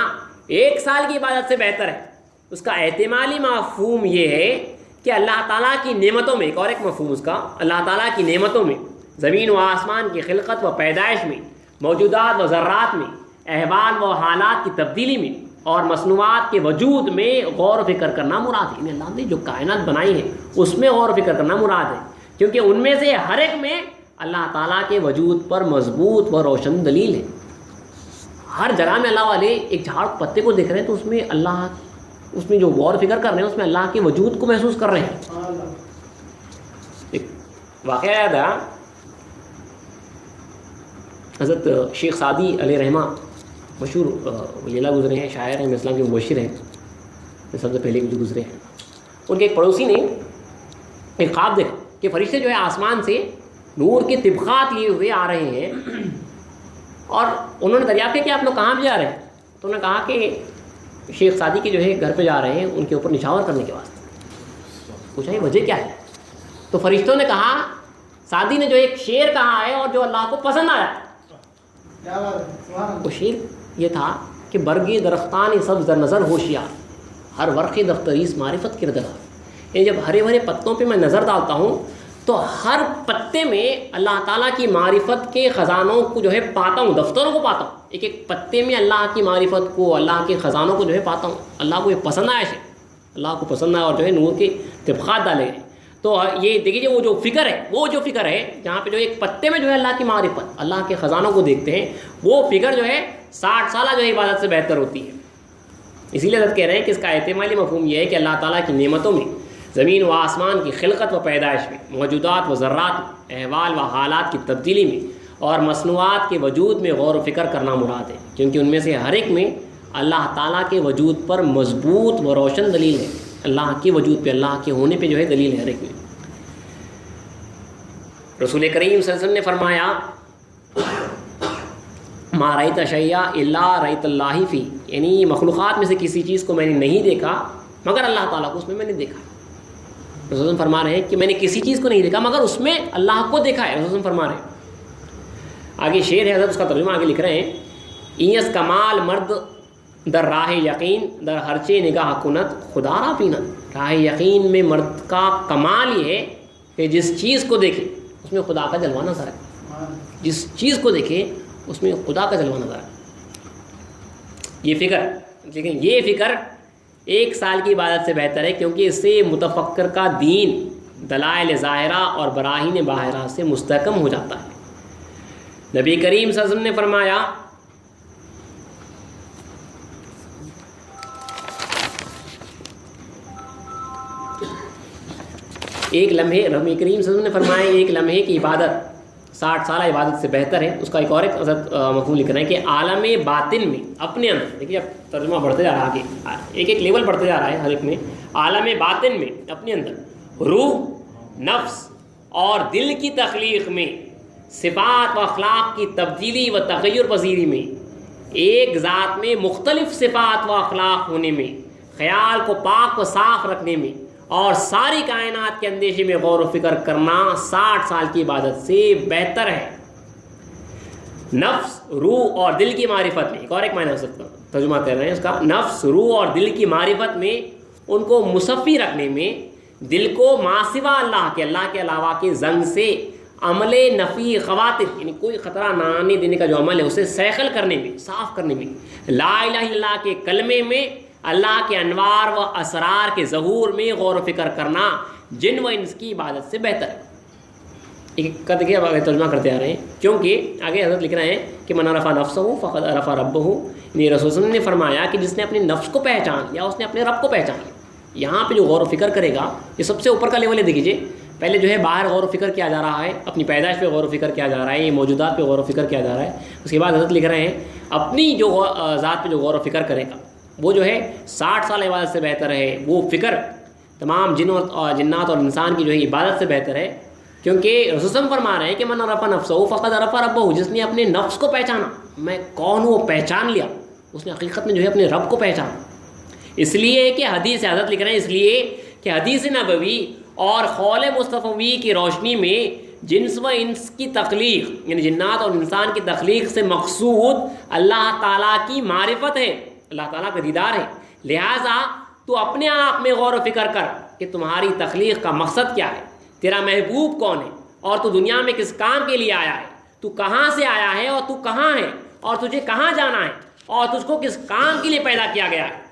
1 سال کی عبادت سے بہتر ہے۔ اس کا احتمالی مفہوم یہ ہے کہ اللہ تعالیٰ کی نعمتوں میں، ایک اور ایک مفہوم اس کا، اللہ تعالیٰ کی نعمتوں میں، زمین و آسمان کی خلقت و پیدائش میں، موجودات و ذرات میں، احوال و حالات کی تبدیلی میں اور مصنوعات کے وجود میں غور و فکر کرنا مراد ہے۔ اللہ نے جو کائنات بنائی ہے اس میں غور و فکر کرنا مراد ہے، کیونکہ ان میں سے ہر ایک میں اللہ تعالیٰ کے وجود پر مضبوط و روشن دلیل ہے۔ ہر جگہ میں اللہ والے ایک جھاڑ پتے کو دیکھ رہے ہیں تو اس میں اللہ، اس میں جو غور و فکر کر رہے ہیں اس میں اللہ کے وجود کو محسوس کر رہے ہیں۔ ایک واقعہ یاد ہے، حضرت شیخ سعدی علیہ رحمہ مشہور لیلا گزرے ہیں، شاعر ہیں، اسلام کے مبشر ہیں، سب سے پہلے جو گزرے ہیں۔ ان کے ایک پڑوسی نے ایک خواب دیکھا کہ فرشتے جو ہے آسمان سے نور کے طبقات لیے ہوئے آ رہے ہیں، اور انہوں نے دریافت کیا کہ آپ لوگ کہاں پہ جا رہے ہیں؟ تو انہوں نے کہا کہ شیخ سعدی کے جو ہے گھر پہ جا رہے ہیں ان کے اوپر نشاور کرنے کے واسطے۔ پوچھا یہ وجہ کیا ہے؟ تو فرشتوں نے کہا سعدی نے جو ایک شعر کہا ہے اور جو اللہ کو پسند آیا، وہ شعر یہ تھا کہ برگی درختان سبز در نظر ہوشیار، ہر ورقی دفتریس معرفت کردگار۔ یعنی جب ہرے بھرے پتوں پہ میں نظر ڈالتا ہوں تو ہر پتے میں اللہ تعالیٰ کی معرفت کے خزانوں کو جو ہے پاتا ہوں، دفتروں کو پاتا ہوں، ایک ایک پتے میں اللہ کی معرفت کو، اللہ کے خزانوں کو جو ہے پاتا ہوں۔ اللہ کو یہ پسند آیا ہے، اللہ کو پسند آیا اور جو ہے نور کے طبقات ڈالے گئے۔ تو یہ دیکھیے وہ جو فکر ہے، وہ جو فکر ہے جہاں پہ جو ایک پتے میں جو ہے اللہ کی معرفت، اللہ کے خزانوں کو دیکھتے ہیں، وہ فکر جو ہے 60 سالہ جو ہے عبادت سے بہتر ہوتی ہے۔ اسی لیے حضرت کہہ رہے ہیں کہ اس کا احتمالی مفہوم یہ ہے کہ اللہ تعالیٰ کی نعمتوں میں، زمین و آسمان کی خلقت و پیدائش میں، موجودات و ذرات میں، احوال و حالات کی تبدیلی میں اور مصنوعات کے وجود میں غور و فکر کرنا مراد ہے، کیونکہ ان میں سے ہر ایک میں اللہ تعالیٰ کے وجود پر مضبوط و روشن دلیل ہے، اللہ کے وجود پہ، اللہ کے ہونے پہ جو ہے دلیل ہے ہر ایک میں۔ رسول کریم صلی اللہ علیہ وسلم نے فرمایا ما رأیت شیئا الا رأیت اللہ فی، یعنی مخلوقات میں سے کسی چیز کو میں نے نہیں دیکھا مگر اللہ تعالیٰ کو اس میں نے دیکھا۔ رسول اللہ فرما رہے ہیں کہ میں نے کسی چیز کو نہیں دیکھا مگر اس میں اللہ کو دیکھا ہے، رسول اللہ فرما رہے ہیں۔ آگے شعر ہے حضرت، اس کا ترجمہ آگے لکھ رہے ہیں، اینس کمال مرد در راہ یقین در ہرچے نگاہ کنت خدا را پینت۔ راہ یقین میں مرد کا کمال یہ ہے کہ جس چیز کو دیکھے اس میں خدا کا جلوہ نظر ہے، جس چیز کو دیکھے اس میں خدا کا جلوہ نظر ہے۔ یہ فکر، لیکن یہ فکر 1 سال کی عبادت سے بہتر ہے، کیونکہ اس سے متفکر کا دین دلائل ظاہرہ اور براہین باہرہ سے مستحکم ہو جاتا ہے۔ نبی کریم صلی اللہ علیہ وسلم نے فرمایا ایک لمحے، نبی کریم صلی اللہ علیہ وسلم نے فرمایا ایک لمحے کی عبادت 60 سالہ عبادت سے بہتر ہے۔ اس کا ایک اور ایک مفہوم لکھ رہے ہیں کہ عالم باطن میں اپنے اندر، دیکھیے اب ترجمہ بڑھتے جا رہا ہے، آگے ایک ایک لیول بڑھتے جا رہا ہے ہر ایک میں، عالم باطن میں اپنے اندر روح، نفس اور دل کی تخلیق میں، صفات و اخلاق کی تبدیلی و تغیر پذیری میں، ایک ذات میں مختلف صفات و اخلاق ہونے میں، خیال کو پاک و صاف رکھنے میں اور ساری کائنات کے اندیشے میں غور و فکر کرنا 60 سال کی عبادت سے بہتر ہے۔ نفس، روح اور دل کی معرفت میں، ایک اور ایک معنی ہو سکتا ہے، ترجمہ کر رہے ہیں اس کا، نفس، روح اور دل کی معرفت میں، ان کو مصفی رکھنے میں، دل کو ما سوا اللہ کے علاوہ کے زنگ سے عمل نفی خواطر، یعنی کوئی خطرہ نہ آنے دینے کا جو عمل ہے اسے سیخل کرنے میں، صاف کرنے میں، لا الہ الا اللہ کے کلمے میں، اللہ کے انوار و اسرار کے ظہور میں غور و فکر کرنا جن و انس کی عبادت سے بہتر ہے۔ ایک کر کے اب آگے ترجمہ کرتے آ رہے ہیں، کیونکہ آگے حضرت لکھ رہے ہیں کہ من عرف نفسہ فقد عرف ربہ، یعنی رسول اللہ نے فرمایا کہ جس نے اپنے نفس کو پہچان لیا اس نے اپنے رب کو پہچان لیا۔ یہاں پہ جو غور و فکر کرے گا یہ سب سے اوپر کا لیول ہے۔ دیکھیے پہلے جو ہے باہر غور و فکر کیا جا رہا ہے، اپنی پیدائش پہ غور و فکر کیا جا رہا ہے، یہ موجودات پہ غور و فکر کیا جا رہا ہے۔ اس کے بعد حضرت لکھ رہے ہیں اپنی جو ذات پہ جو غور و فکر کرے گا وہ جو ہے 60 سال عبادت سے بہتر ہے، وہ فکر تمام جنات اور انسان کی جو ہے عبادت سے بہتر ہے، کیونکہ رسول فرما رہے ہیں کہ من عرف نفسہ فقد عرف ربہ، جس نے اپنے نفس کو پہچانا، میں کون ہوں وہ پہچان لیا، اس نے حقیقت میں جو ہے اپنے رب کو پہچانا۔ اس لیے کہ حدیث حضرت لکھ رہے ہیں، اس لیے کہ حدیث نبوی اور قول مصطفی کی روشنی میں جنس و انس کی تخلیق، یعنی جنات اور انسان کی تخلیق سے مقصود اللہ تعالیٰ کی معرفت ہے، اللہ تعالیٰ کا دیدار ہے۔ لہٰذا تو اپنے آپ میں غور و فکر کر کہ تمہاری تخلیق کا مقصد کیا ہے، تیرا محبوب کون ہے، اور تو دنیا میں کس کام کے لیے آیا ہے، تو کہاں سے آیا ہے اور تو کہاں ہے، اور تجھے کہاں جانا ہے، اور تجھ کو کس کام کے لیے پیدا کیا گیا ہے۔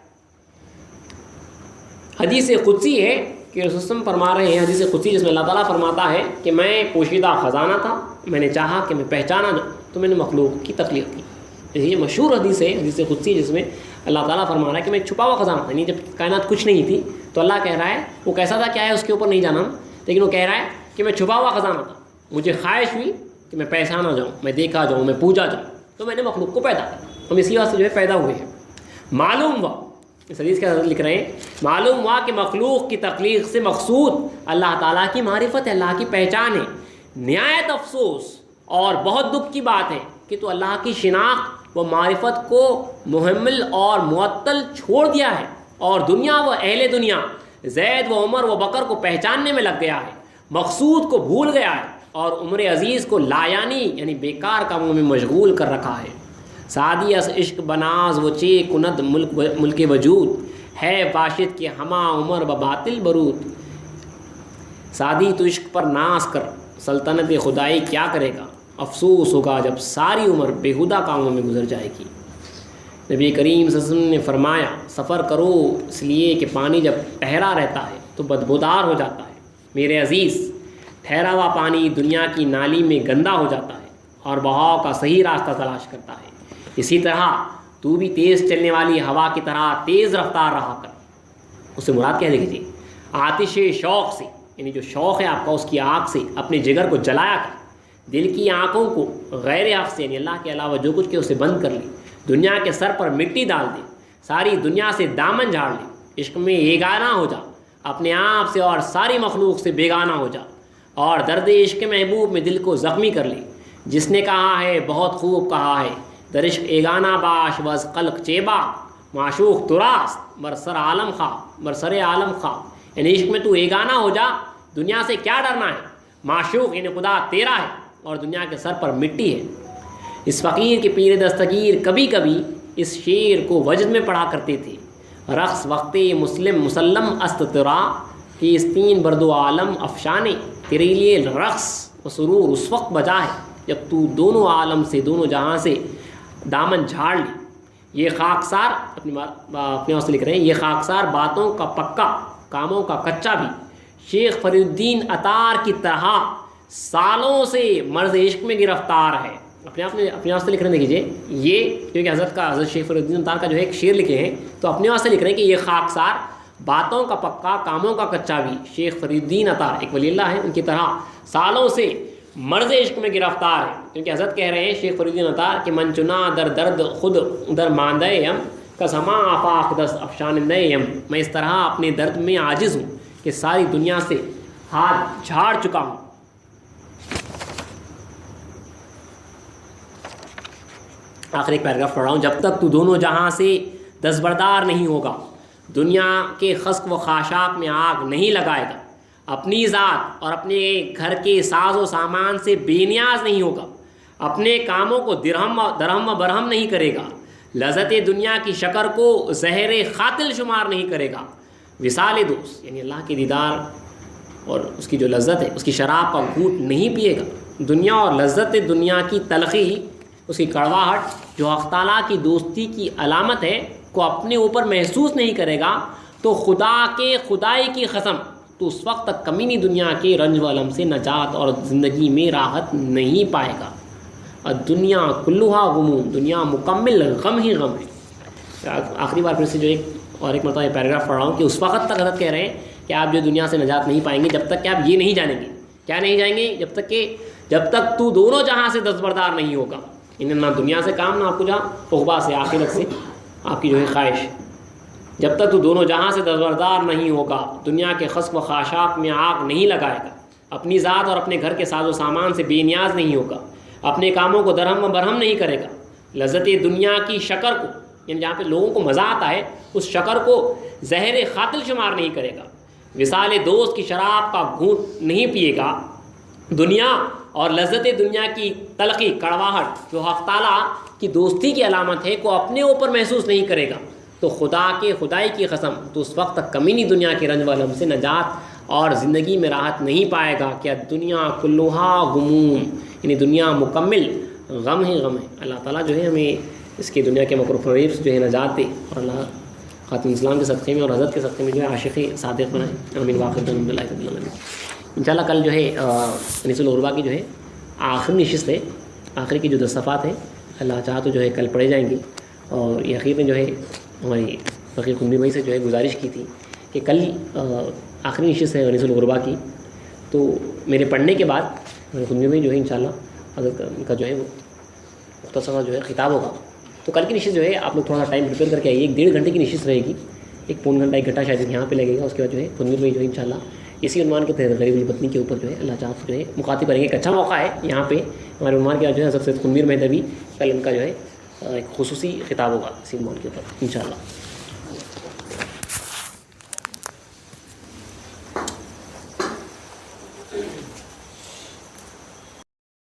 حدیث قدسی ہے کہ رسول اللہ فرما رہے ہیں، حدیث قدسی جس میں اللہ تعالیٰ فرماتا ہے کہ میں پوشیدہ خزانہ تھا، میں نے چاہا کہ میں پہچانا جاؤں تو میں نے مخلوق کی تخلیق کی۔ یہ مشہور حدیث ہے، حدیث قدسی، جس میں اللہ تعالیٰ فرما رہا ہے کہ میں چھپا ہوا خزانہ تھا، یعنی جب کائنات کچھ نہیں تھی تو اللہ کہہ رہا ہے، وہ کیسا تھا کیا ہے اس کے اوپر نہیں جانا، لیکن وہ کہہ رہا ہے کہ میں چھپا ہوا خزانہ تھا، مجھے خواہش ہوئی کہ میں پہچانا جاؤں، میں دیکھا جاؤں، میں پوجا جاؤں، تو میں نے مخلوق کو پیدا کیا، ہم اسی واسطے جو ہے پیدا ہوئے ہیں۔ معلوم ہوا، اس حدیث کے حضرت لکھ رہے ہیں، معلوم ہوا کہ مخلوق کی تخلیق سے مقصود اللہ تعالیٰ کی معرفت ہے، اللہ کی پہچان ہے۔ نہایت افسوس اور بہت دکھ کی بات ہے کہ تو اللہ کی شناخت و معرفت کو محمل اور معطل چھوڑ دیا ہے، اور دنیا و اہل دنیا، زید و عمر و بکر کو پہچاننے میں لگ گیا ہے، مقصود کو بھول گیا ہے، اور عمر عزیز کو لایانی یعنی بیکار کاموں میں مشغول کر رکھا ہے۔ سعدی اس عشق بناز و چے کند ملک وجود، ہے باشد کے ہما عمر بباطل برود۔ سعدی تو عشق پر ناز کر، سلطنت خدائی کیا کرے گا، افسوس ہوگا جب ساری عمر بیہودہ کاموں میں گزر جائے گی۔ نبی کریم صلی اللہ علیہ وسلم نے فرمایا، سفر کرو اس لیے کہ پانی جب ٹھہرا رہتا ہے تو بدبودار ہو جاتا ہے۔ میرے عزیز، ٹھہرا ہوا پانی دنیا کی نالی میں گندا ہو جاتا ہے اور بہاؤ کا صحیح راستہ تلاش کرتا ہے۔ اسی طرح تو بھی تیز چلنے والی ہوا کی طرح تیز رفتار رہا کر۔ اس سے مراد کیا دیکھیے، آتش شوق سے، یعنی جو شوق ہے آپ کا اس کی آگ سے اپنے جگر کو جلایا کر، دل کی آنکھوں کو غیر حق سے یعنی اللہ کے علاوہ جو کچھ کہ اسے بند کر لی، دنیا کے سر پر مٹی ڈال دے، ساری دنیا سے دامن جھاڑ لے، عشق میں یگانہ ہو جا، اپنے آپ سے اور ساری مخلوق سے بیگانہ ہو جا، اور درد عشق محبوب میں دل کو زخمی کر لے۔ جس نے کہا ہے بہت خوب کہا ہے، در عشق یگانہ باش وز قلق چیبا، معشوق تراست برسر عالم خواہ برسر عالم خواہ، یعنی عشق میں تو یگانہ ہو جا، دنیا سے کیا ڈرنا ہے، معشوق یعنی خدا تیرا ہے اور دنیا کے سر پر مٹی ہے۔ اس فقیر کے پیر دستگیر کبھی کبھی اس شعر کو وجد میں پڑھا کرتے تھے، رقص وقت مسلم است ترا کہ استین بردو عالم افشانے، تیرے لیے رقص و سرور اس وقت بجا ہے جب تو دونوں عالم سے دونوں جہاں سے دامن جھاڑ لی۔ یہ خاکسار اپنے واسطے لکھ رہے ہیں، یہ خاکسار باتوں کا پکا کاموں کا کچا بھی، شیخ فرید الدین عطار کی طرح سالوں سے مرض عشق میں گرفتار ہے۔ اپنے واسطے لکھ رہے ہیں، دیکھیے یہ کیونکہ حضرت شیخ فرید الدین عطار کا جو ہے ایک شعر لکھے ہیں، تو اپنے واسطے لکھ رہے ہیں کہ یہ خاکسار باتوں کا پکا کاموں کا کچا بھی، شیخ فرید الدین عطار ایک ولی اللہ ہے، ان کی طرح سالوں سے مرض عشق میں گرفتار ہے، کیونکہ حضرت کہہ رہے ہیں شیخ فرید الدین عطار کہ من چنا در درد خود در ماندے یم کسما آفاق دس افشانندے یم، میں اس طرح اپنے درد میں عاجز ہوں کہ ساری دنیا سے ہاتھ جھاڑ چکا ہوں۔ آخر ایک پیراگراف پڑھ رہا ہوں، جب تک تو دونوں جہاں سے دستبردار نہیں ہوگا، دنیا کے خسک و خاشاک میں آگ نہیں لگائے گا، اپنی ذات اور اپنے گھر کے ساز و سامان سے بے نیاز نہیں ہوگا، اپنے کاموں کو درہم و برہم نہیں کرے گا، لذت دنیا کی شکر کو زہر قاتل شمار نہیں کرے گا، وصال دوست یعنی اللہ کے دیدار اور اس کی جو لذت ہے اس کی شراب کا گھونٹ نہیں پیے گا، دنیا اور لذت دنیا کی تلخی اس کی کڑواہٹ جو حق تعالیٰ کی دوستی کی علامت ہے کو اپنے اوپر محسوس نہیں کرے گا، تو خدا کے خدائی کی قسم تو اس وقت تک کمینی دنیا کے رنج و علم سے نجات اور زندگی میں راحت نہیں پائے گا۔ اور دنیا کلوہا غموم، دنیا مکمل غم ہی غم ہے۔ آخری بار پھر سے جو ایک مرتبہ یہ پیراگراف پڑھ رہا ہوں کہ اس وقت تک حضرت کہہ رہے ہیں کہ آپ جو دنیا سے نجات نہیں پائیں گے جب تک کہ آپ یہ نہیں جانیں گے، کیا نہیں جائیں گے، جب تک تو دونوں جہاں سے دستبردار نہیں ہوگا، نہ دنیا سے کام نہ آپ کو جہاں عقبہ سے آخرت سے آپ کی جو ہے خواہش، جب تک تو دونوں جہاں سے دستبردار نہیں ہوگا، دنیا کے خسک و خاشاک میں آگ نہیں لگائے گا، اپنی ذات اور اپنے گھر کے ساز و سامان سے بے نیاز نہیں ہوگا، اپنے کاموں کو درہم و برہم نہیں کرے گا، لذت دنیا کی شکر کو یعنی جہاں پہ لوگوں کو مزہ آتا ہے اس شکر کو زہر قاتل شمار نہیں کرے گا، وصال دوست کی شراب کا گھونٹ نہیں پیے گا، دنیا اور لذت دنیا کی تلخی کڑواہٹ جو حق تعالیٰ کی دوستی کی علامت ہے کو اپنے اوپر محسوس نہیں کرے گا، تو خدا کے خدائی کی قسم تو اس وقت تک کمینی دنیا کے رنج و علم سے نجات اور زندگی میں راحت نہیں پائے گا کہ دنیا کلوہا غموم یعنی دنیا مکمل غم ہی غم ہے۔ اللہ تعالیٰ جو ہے ہمیں اس کی دنیا کے مکر و فریب سے جو ہے نجات دے، اور اللہ خاتم اسلام کے صدقے میں اور حضرت کے صدقے میں جو ہے عاشق صادق بنائے، آمین واخر الحمد للہ رب العالمین۔ انشاءاللہ کل جو ہے انیس الغربا کی جو ہے آخری نشست ہے، آخری کی جو 10 صفحات ہیں اللہ چاہا تو جو ہے کل پڑھے جائیں گی، اور یہ اخیر میں جو ہے ہماری فقیر خنوی بھائی سے جو ہے گزارش کی تھی کہ کل آخری نشست ہے انیس الغربا کی، تو میرے پڑھنے کے بعد خنوی بھائی جو ہے انشاءاللہ حضرت کا جو ہے وہ مختصر جو ہے خطاب ہوگا، تو کل کی نشست جو ہے آپ لوگ تھوڑا سا ٹائم پریپیئر کر کے آئیے، 1.5 گھنٹے کی نشست رہے گی، 1 گھنٹہ 1 گھنٹہ شاید یہاں پہ لگے گا، اس کے بعد جو ہے خنوی بھائی جو ہے انشاءاللہ اسی عنوان کے تحت غریب البطنی کے اوپر جو ہے اللہ چاہت جو ہے مخاطب کریں گے۔ ایک اچھا موقع ہے یہاں پہ ہمارے عنوان کے جو ہے حضرت سید خنویر مہدوی کل ان کا جو ہے ایک خصوصی خطاب ہوگا اسی عنوان کے اوپر انشاءاللہ۔